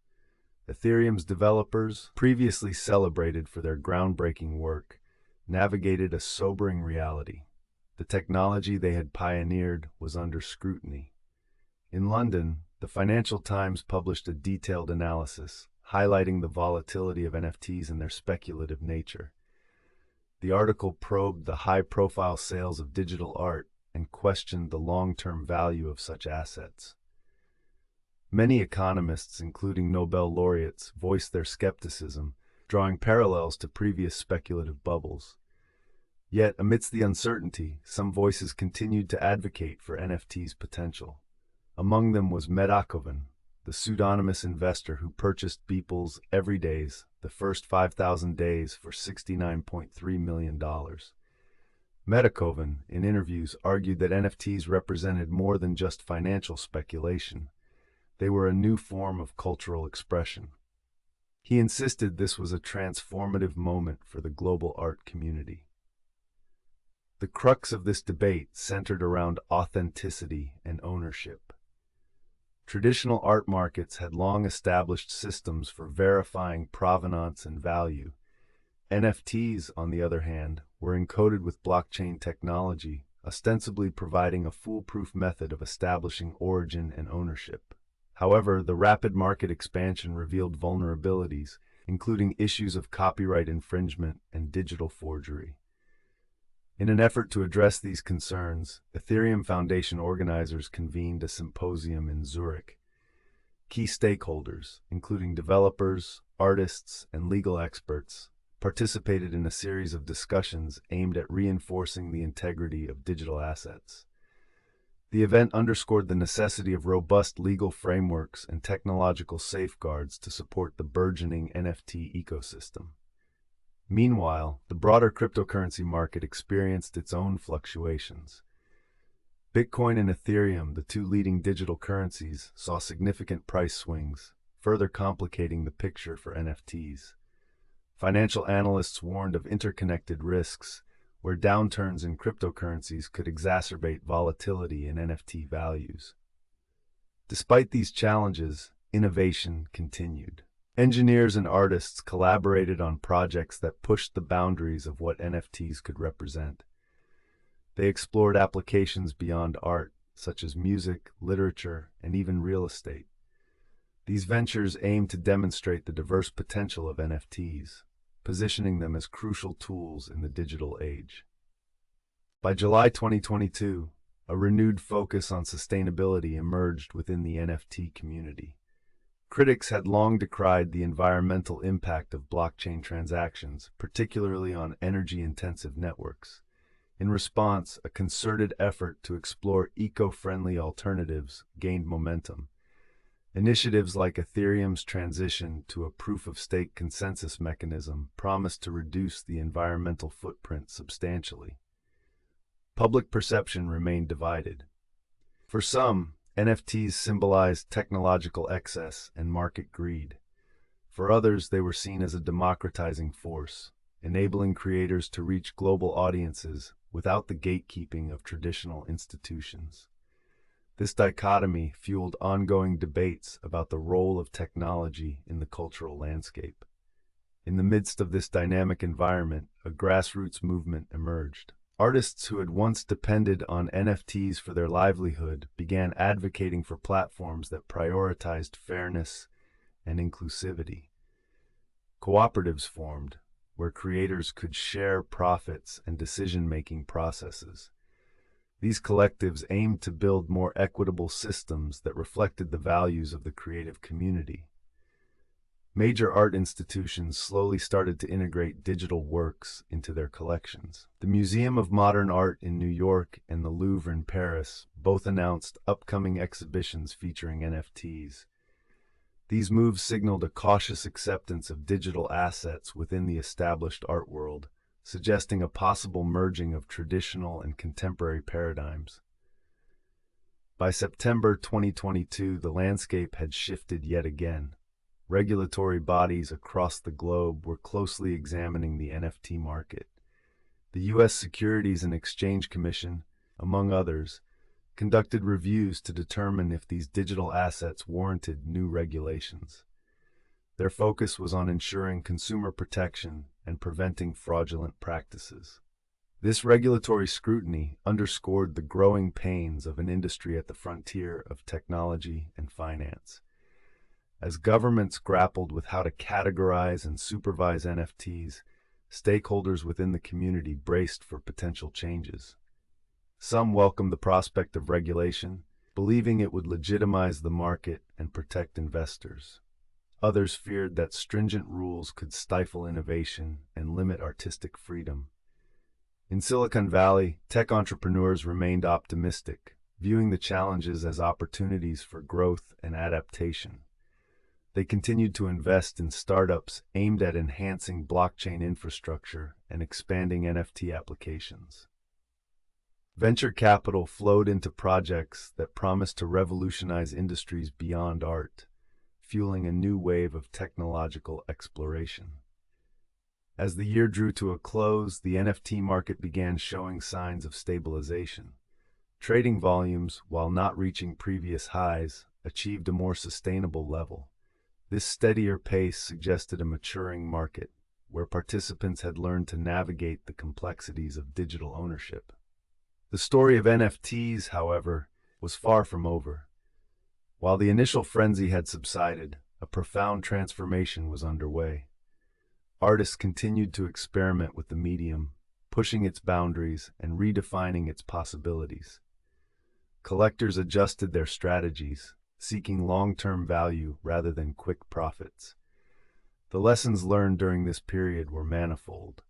Ethereum's developers, previously celebrated for their groundbreaking work, navigated a sobering reality. The technology they had pioneered was under scrutiny. In London, the Financial Times published a detailed analysis, highlighting the volatility of NFTs and their speculative nature. The article probed the high-profile sales of digital art and questioned the long-term value of such assets. Many economists, including Nobel laureates, voiced their skepticism, drawing parallels to previous speculative bubbles. Yet, amidst the uncertainty, some voices continued to advocate for NFT's potential. Among them was Metakovan, the pseudonymous investor who purchased Beeple's Everydays, the first 5,000 days, for $69.3 million. Metakovan, in interviews, argued that NFTs represented more than just financial speculation. They were a new form of cultural expression. He insisted this was a transformative moment for the global art community. The crux of this debate centered around authenticity and ownership. Traditional art markets had long established systems for verifying provenance and value. NFTs, on the other hand, were encoded with blockchain technology, ostensibly providing a foolproof method of establishing origin and ownership. However, the rapid market expansion revealed vulnerabilities, including issues of copyright infringement and digital forgery. In an effort to address these concerns, Ethereum Foundation organizers convened a symposium in Zurich. Key stakeholders, including developers, artists, and legal experts, participated in a series of discussions aimed at reinforcing the integrity of digital assets. The event underscored the necessity of robust legal frameworks and technological safeguards to support the burgeoning NFT ecosystem. Meanwhile, the broader cryptocurrency market experienced its own fluctuations. Bitcoin and Ethereum, the two leading digital currencies, saw significant price swings, further complicating the picture for NFTs. Financial analysts warned of interconnected risks, where downturns in cryptocurrencies could exacerbate volatility in NFT values. Despite these challenges, innovation continued. Engineers and artists collaborated on projects that pushed the boundaries of what NFTs could represent. They explored applications beyond art, such as music, literature, and even real estate. These ventures aimed to demonstrate the diverse potential of NFTs, positioning them as crucial tools in the digital age. By July 2022, a renewed focus on sustainability emerged within the NFT community. Critics had long decried the environmental impact of blockchain transactions, particularly on energy-intensive networks. In response, a concerted effort to explore eco-friendly alternatives gained momentum. Initiatives like Ethereum's transition to a proof-of-stake consensus mechanism promised to reduce the environmental footprint substantially. Public perception remained divided. For some, NFTs symbolized technological excess and market greed. For others, they were seen as a democratizing force, enabling creators to reach global audiences without the gatekeeping of traditional institutions. This dichotomy fueled ongoing debates about the role of technology in the cultural landscape. In the midst of this dynamic environment, a grassroots movement emerged. Artists who had once depended on NFTs for their livelihood began advocating for platforms that prioritized fairness and inclusivity. Cooperatives formed, where creators could share profits and decision-making processes. These collectives aimed to build more equitable systems that reflected the values of the creative community. Major art institutions slowly started to integrate digital works into their collections. The Museum of Modern Art in New York and the Louvre in Paris both announced upcoming exhibitions featuring NFTs. These moves signaled a cautious acceptance of digital assets within the established art world, suggesting a possible merging of traditional and contemporary paradigms. By September 2022, the landscape had shifted yet again. Regulatory bodies across the globe were closely examining the NFT market. The U.S. Securities and Exchange Commission, among others, conducted reviews to determine if these digital assets warranted new regulations. Their focus was on ensuring consumer protection and preventing fraudulent practices. This regulatory scrutiny underscored the growing pains of an industry at the frontier of technology and finance. As governments grappled with how to categorize and supervise NFTs, stakeholders within the community braced for potential changes. Some welcomed the prospect of regulation, believing it would legitimize the market and protect investors. Others feared that stringent rules could stifle innovation and limit artistic freedom. In Silicon Valley, tech entrepreneurs remained optimistic, viewing the challenges as opportunities for growth and adaptation. They continued to invest in startups aimed at enhancing blockchain infrastructure and expanding NFT applications. Venture capital flowed into projects that promised to revolutionize industries beyond art, fueling a new wave of technological exploration. As the year drew to a close, the NFT market began showing signs of stabilization. Trading volumes, while not reaching previous highs, achieved a more sustainable level. This steadier pace suggested a maturing market, where participants had learned to navigate the complexities of digital ownership. The story of NFTs, however, was far from over. While the initial frenzy had subsided, a profound transformation was underway. Artists continued to experiment with the medium, pushing its boundaries and redefining its possibilities. Collectors adjusted their strategies, seeking long-term value rather than quick profits. The lessons learned during this period were manifold.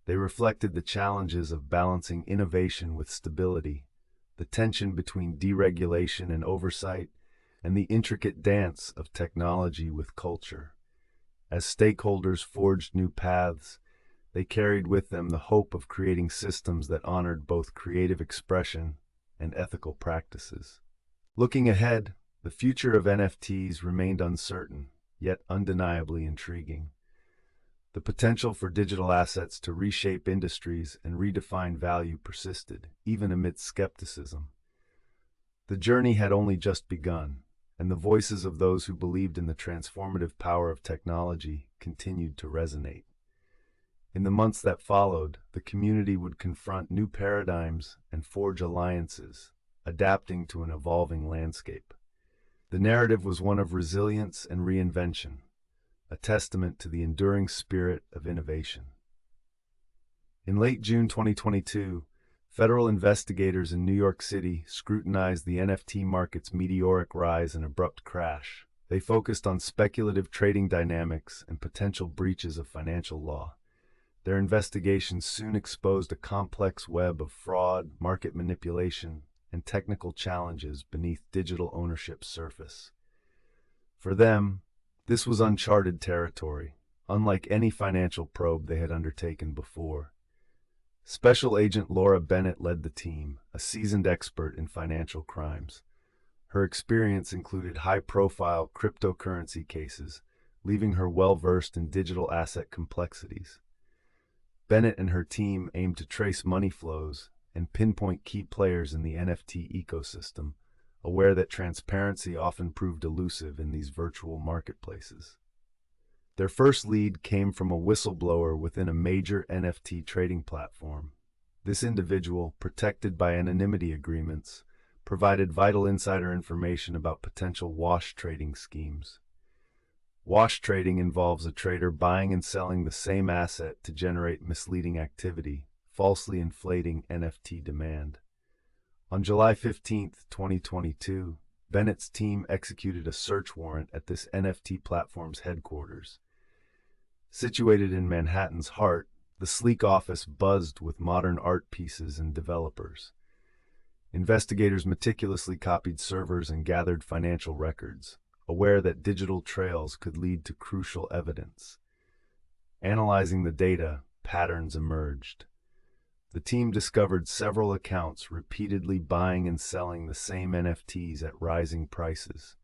They reflected the challenges of balancing innovation with stability, the tension between deregulation and oversight, and the intricate dance of technology with culture. As stakeholders forged new paths, they carried with them the hope of creating systems that honored both creative expression and ethical practices. Looking ahead, the future of NFTs remained uncertain, yet undeniably intriguing. The potential for digital assets to reshape industries and redefine value persisted, even amidst skepticism. The journey had only just begun, and the voices of those who believed in the transformative power of technology continued to resonate. In the months that followed, the community would confront new paradigms and forge alliances, adapting to an evolving landscape. The narrative was one of resilience and reinvention, a testament to the enduring spirit of innovation. In late June 2022, federal investigators in New York City scrutinized the NFT market's meteoric rise and abrupt crash. They focused on speculative trading dynamics and potential breaches of financial law. Their investigations soon exposed a complex web of fraud, market manipulation, and technical challenges beneath digital ownership's surface. For them, this was uncharted territory, unlike any financial probe they had undertaken before. Special Agent Laura Bennett led the team, a seasoned expert in financial crimes. Her experience included high-profile cryptocurrency cases, leaving her well-versed in digital asset complexities. Bennett and her team aimed to trace money flows and pinpoint key players in the NFT ecosystem, aware that transparency often proved elusive in these virtual marketplaces. Their first lead came from a whistleblower within a major NFT trading platform. This individual, protected by anonymity agreements, provided vital insider information about potential wash trading schemes. Wash trading involves a trader buying and selling the same asset to generate misleading activity, falsely inflating NFT demand. On July 15, 2022, Bennett's team executed a search warrant at this NFT platform's headquarters. Situated in Manhattan's heart, the sleek office buzzed with modern art pieces and developers. Investigators meticulously copied servers and gathered financial records, aware that digital trails could lead to crucial evidence. Analyzing the data, patterns emerged. The team discovered several accounts repeatedly buying and selling the same NFTs at rising prices.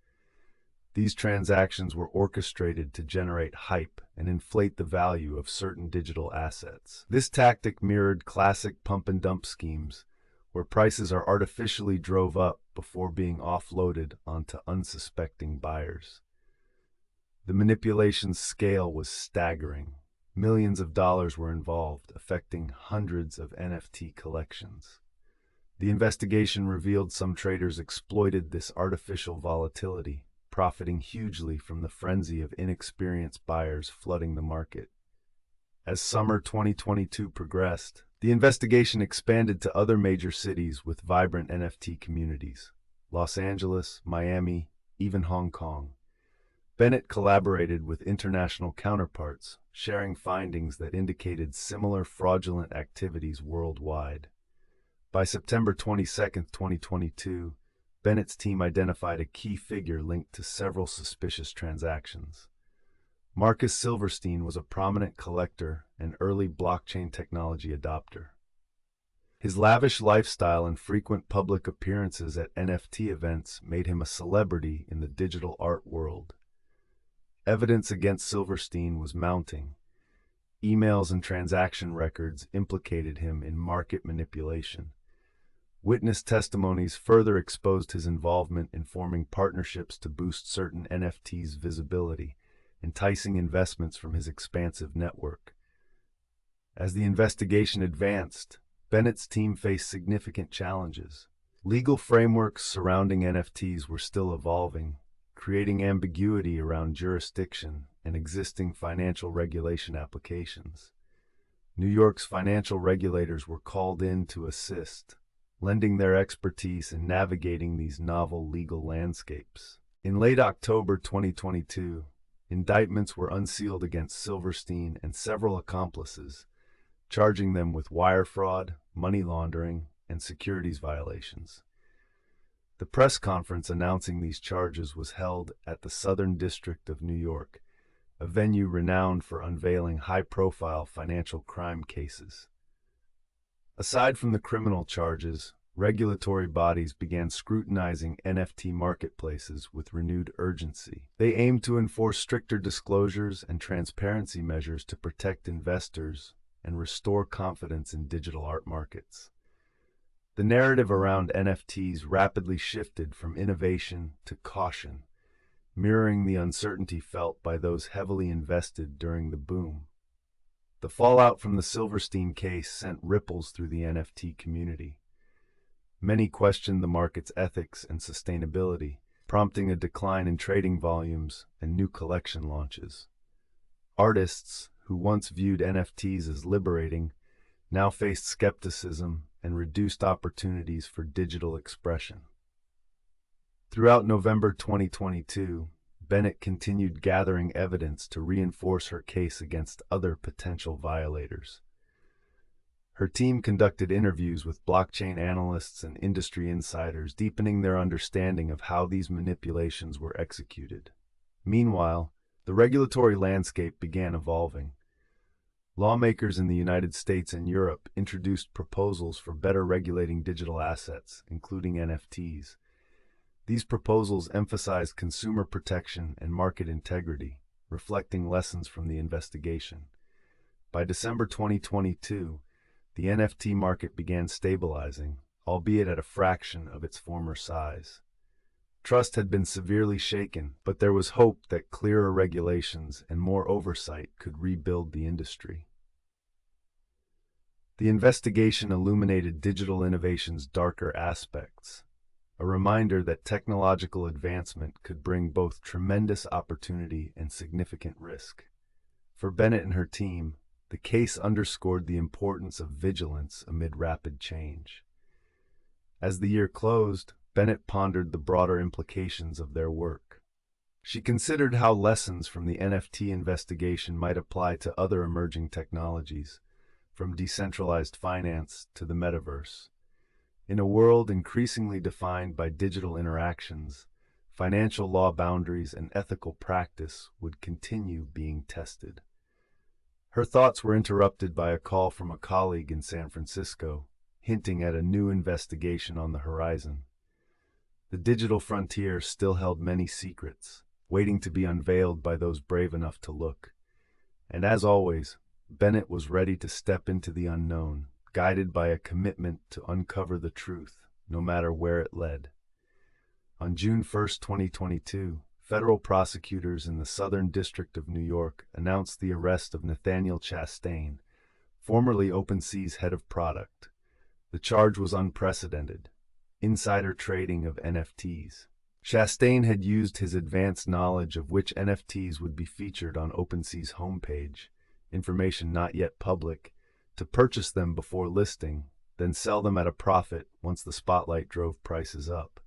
These transactions were orchestrated to generate hype and inflate the value of certain digital assets. This tactic mirrored classic pump-and-dump schemes, where prices are artificially drove up before being offloaded onto unsuspecting buyers. The manipulation's scale was staggering. Millions of dollars were involved, affecting hundreds of NFT collections. The investigation revealed some traders exploited this artificial volatility, profiting hugely from the frenzy of inexperienced buyers flooding the market. As summer 2022 progressed, the investigation expanded to other major cities with vibrant NFT communities: Los Angeles, Miami, even Hong Kong. Bennett collaborated with international counterparts, sharing findings that indicated similar fraudulent activities worldwide. By September 22, 2022, Bennett's team identified a key figure linked to several suspicious transactions. Marcus Silverstein was a prominent collector and early blockchain technology adopter. His lavish lifestyle and frequent public appearances at NFT events made him a celebrity in the digital art world. Evidence against Silverstein was mounting. Emails and transaction records implicated him in market manipulation. Witness testimonies further exposed his involvement in forming partnerships to boost certain NFTs' visibility, enticing investments from his expansive network. As the investigation advanced, Bennett's team faced significant challenges. Legal frameworks surrounding NFTs were still evolving, creating ambiguity around jurisdiction and existing financial regulation applications. New York's financial regulators were called in to assist, lending their expertise in navigating these novel legal landscapes. In late October 2022, indictments were unsealed against Silverstein and several accomplices, charging them with wire fraud, money laundering, and securities violations. The press conference announcing these charges was held at the Southern District of New York, a venue renowned for unveiling high-profile financial crime cases. Aside from the criminal charges, regulatory bodies began scrutinizing NFT marketplaces with renewed urgency. They aimed to enforce stricter disclosures and transparency measures to protect investors and restore confidence in digital art markets. The narrative around NFTs rapidly shifted from innovation to caution, mirroring the uncertainty felt by those heavily invested during the boom. The fallout from the Silverstein case sent ripples through the NFT community. Many questioned the market's ethics and sustainability, prompting a decline in trading volumes and new collection launches. Artists, who once viewed NFTs as liberating, now faced skepticism and reduced opportunities for digital expression. Throughout November 2022, Bennett continued gathering evidence to reinforce her case against other potential violators. Her team conducted interviews with blockchain analysts and industry insiders, deepening their understanding of how these manipulations were executed. Meanwhile, the regulatory landscape began evolving. Lawmakers in the United States and Europe introduced proposals for better regulating digital assets, including NFTs. These proposals emphasized consumer protection and market integrity, reflecting lessons from the investigation. By December 2022, the NFT market began stabilizing, albeit at a fraction of its former size. Trust had been severely shaken, but there was hope that clearer regulations and more oversight could rebuild the industry. The investigation illuminated digital innovation's darker aspects, a reminder that technological advancement could bring both tremendous opportunity and significant risk. For Bennett and her team, the case underscored the importance of vigilance amid rapid change. As the year closed, Bennett pondered the broader implications of their work. She considered how lessons from the NFT investigation might apply to other emerging technologies, from decentralized finance to the metaverse. In a world increasingly defined by digital interactions, financial law boundaries and ethical practice would continue being tested. Her thoughts were interrupted by a call from a colleague in San Francisco, hinting at a new investigation on the horizon. The digital frontier still held many secrets, waiting to be unveiled by those brave enough to look. And as always, Bennett was ready to step into the unknown, guided by a commitment to uncover the truth, no matter where it led. On June 1, 2022, federal prosecutors in the Southern District of New York announced the arrest of Nathaniel Chastain, formerly OpenSea's head of product. The charge was unprecedented: insider trading of NFTs. Chastain had used his advanced knowledge of which NFTs would be featured on OpenSea's homepage, information not yet public, to purchase them before listing, then sell them at a profit once the spotlight drove prices up.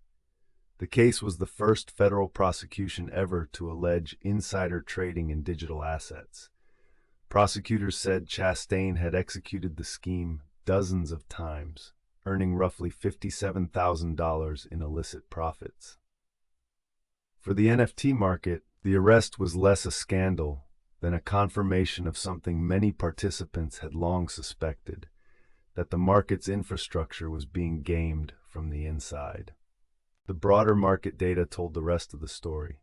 The case was the first federal prosecution ever to allege insider trading in digital assets. Prosecutors said Chastain had executed the scheme dozens of times, earning roughly $57,000 in illicit profits. For the NFT market, the arrest was less a scandal than a confirmation of something many participants had long suspected: that the market's infrastructure was being gamed from the inside. The broader market data told the rest of the story.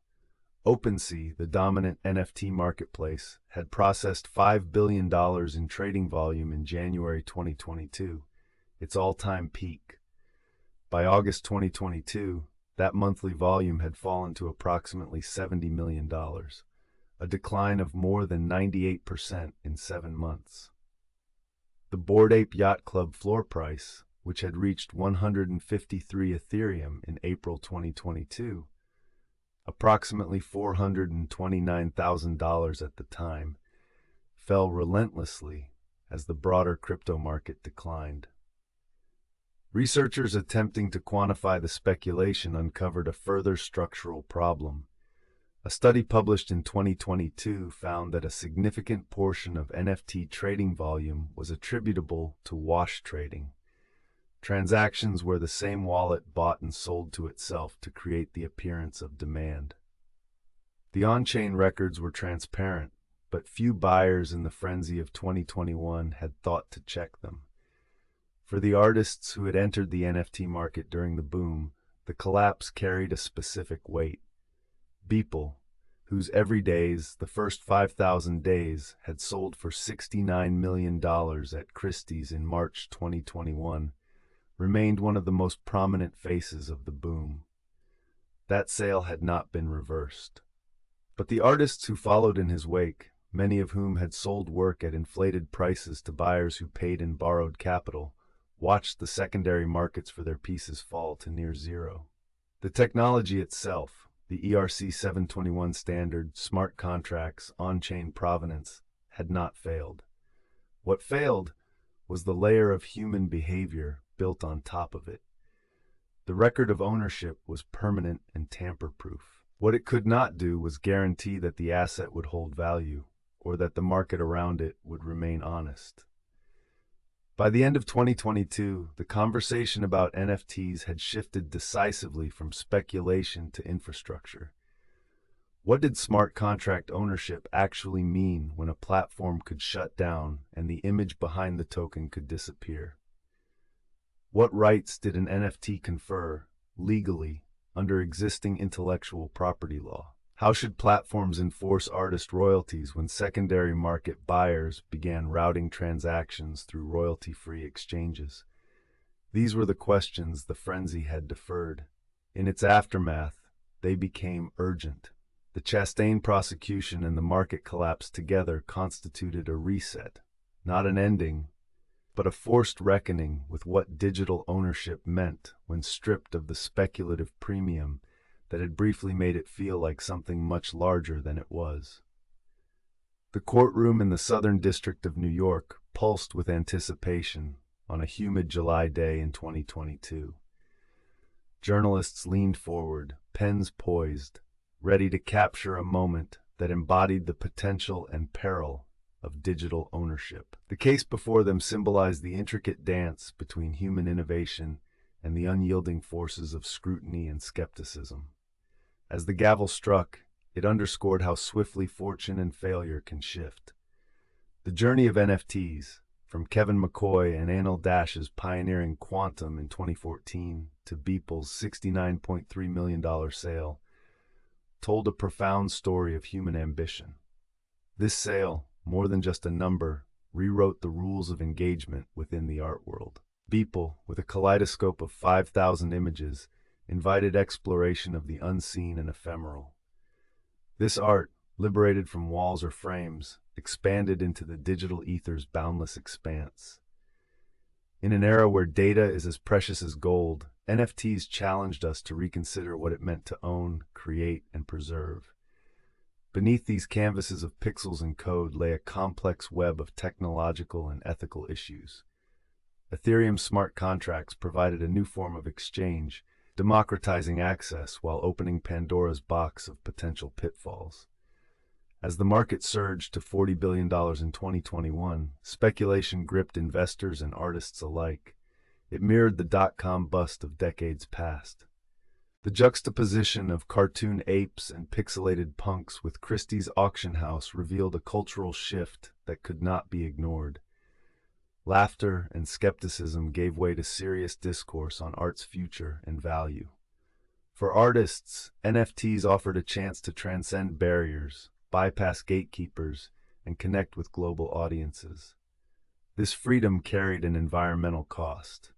OpenSea, the dominant NFT marketplace, had processed $5 billion in trading volume in January 2022, its all-time peak. By August 2022, that monthly volume had fallen to approximately $70 million, a decline of more than 98% in 7 months. The Bored Ape Yacht Club floor price, which had reached 153 Ethereum in April 2022, approximately $429,000 at the time, fell relentlessly as the broader crypto market declined. Researchers attempting to quantify the speculation uncovered a further structural problem. A study published in 2022 found that a significant portion of NFT trading volume was attributable to wash trading, transactions where the same wallet bought and sold to itself to create the appearance of demand. The on-chain records were transparent, but few buyers in the frenzy of 2021 had thought to check them. For the artists who had entered the NFT market during the boom, the collapse carried a specific weight. Beeple, whose everydays, the first 5,000 days, had sold for $69 million at Christie's in March 2021, remained one of the most prominent faces of the boom. That sale had not been reversed. But the artists who followed in his wake, many of whom had sold work at inflated prices to buyers who paid in borrowed capital, watched the secondary markets for their pieces fall to near zero. The technology itself, the ERC-721 standard, smart contracts, on-chain provenance, had not failed. What failed was the layer of human behavior built on top of it. The record of ownership was permanent and tamper-proof. What it could not do was guarantee that the asset would hold value, or that the market around it would remain honest. By the end of 2022, the conversation about NFTs had shifted decisively from speculation to infrastructure. What did smart contract ownership actually mean when a platform could shut down and the image behind the token could disappear? What rights did an NFT confer, legally, under existing intellectual property law? How should platforms enforce artist royalties when secondary market buyers began routing transactions through royalty-free exchanges? These were the questions the frenzy had deferred. In its aftermath, they became urgent. The Chastain prosecution and the market collapse together constituted a reset, not an ending, but a forced reckoning with what digital ownership meant when stripped of the speculative premium that had briefly made it feel like something much larger than it was. The courtroom in the Southern District of New York pulsed with anticipation on a humid July day in 2022. Journalists leaned forward, pens poised, ready to capture a moment that embodied the potential and peril of digital ownership. The case before them symbolized the intricate dance between human innovation and the unyielding forces of scrutiny and skepticism. As the gavel struck, it underscored how swiftly fortune and failure can shift. The journey of NFTs, from Kevin McCoy and Anil Dash's pioneering Quantum in 2014 to Beeple's $69.3 million sale, told a profound story of human ambition. This sale, more than just a number, rewrote the rules of engagement within the art world. Beeple, with a kaleidoscope of 5,000 images, invited exploration of the unseen and ephemeral. This art, liberated from walls or frames, expanded into the digital ether's boundless expanse. In an era where data is as precious as gold, NFTs challenged us to reconsider what it meant to own, create, and preserve. Beneath these canvases of pixels and code lay a complex web of technological and ethical issues. Ethereum's smart contracts provided a new form of exchange, democratizing access while opening Pandora's box of potential pitfalls. As the market surged to $40 billion in 2021, speculation gripped investors and artists alike. It mirrored the dot-com bust of decades past. The juxtaposition of cartoon apes and pixelated punks with Christie's auction house revealed a cultural shift that could not be ignored. Laughter and skepticism gave way to serious discourse on art's future and value. For artists, NFTs offered a chance to transcend barriers, bypass gatekeepers, and connect with global audiences. This freedom carried an environmental cost.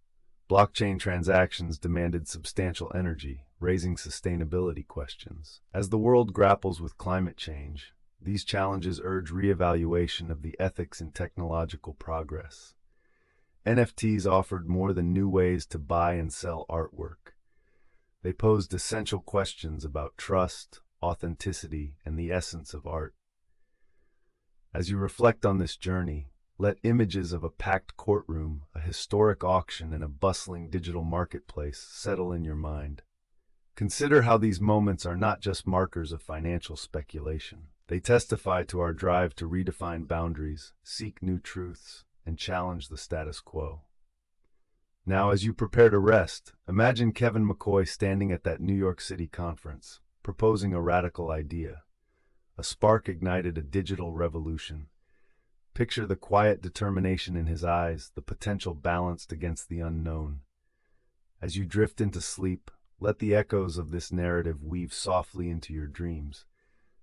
Blockchain transactions demanded substantial energy, raising sustainability questions. As the world grapples with climate change, these challenges urge reevaluation of the ethics in technological progress. NFTs offered more than new ways to buy and sell artwork. They posed essential questions about trust, authenticity, and the essence of art. As you reflect on this journey, let images of a packed courtroom, a historic auction, and a bustling digital marketplace settle in your mind. Consider how these moments are not just markers of financial speculation. They testify to our drive to redefine boundaries, seek new truths, and challenge the status quo. Now, as you prepare to rest, imagine Kevin McCoy standing at that New York City conference, proposing a radical idea. A spark ignited a digital revolution. Picture the quiet determination in his eyes, the potential balanced against the unknown. As you drift into sleep, let the echoes of this narrative weave softly into your dreams.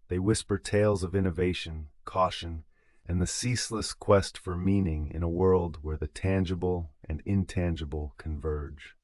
They whisper tales of innovation, caution, and the ceaseless quest for meaning in a world where the tangible and intangible converge.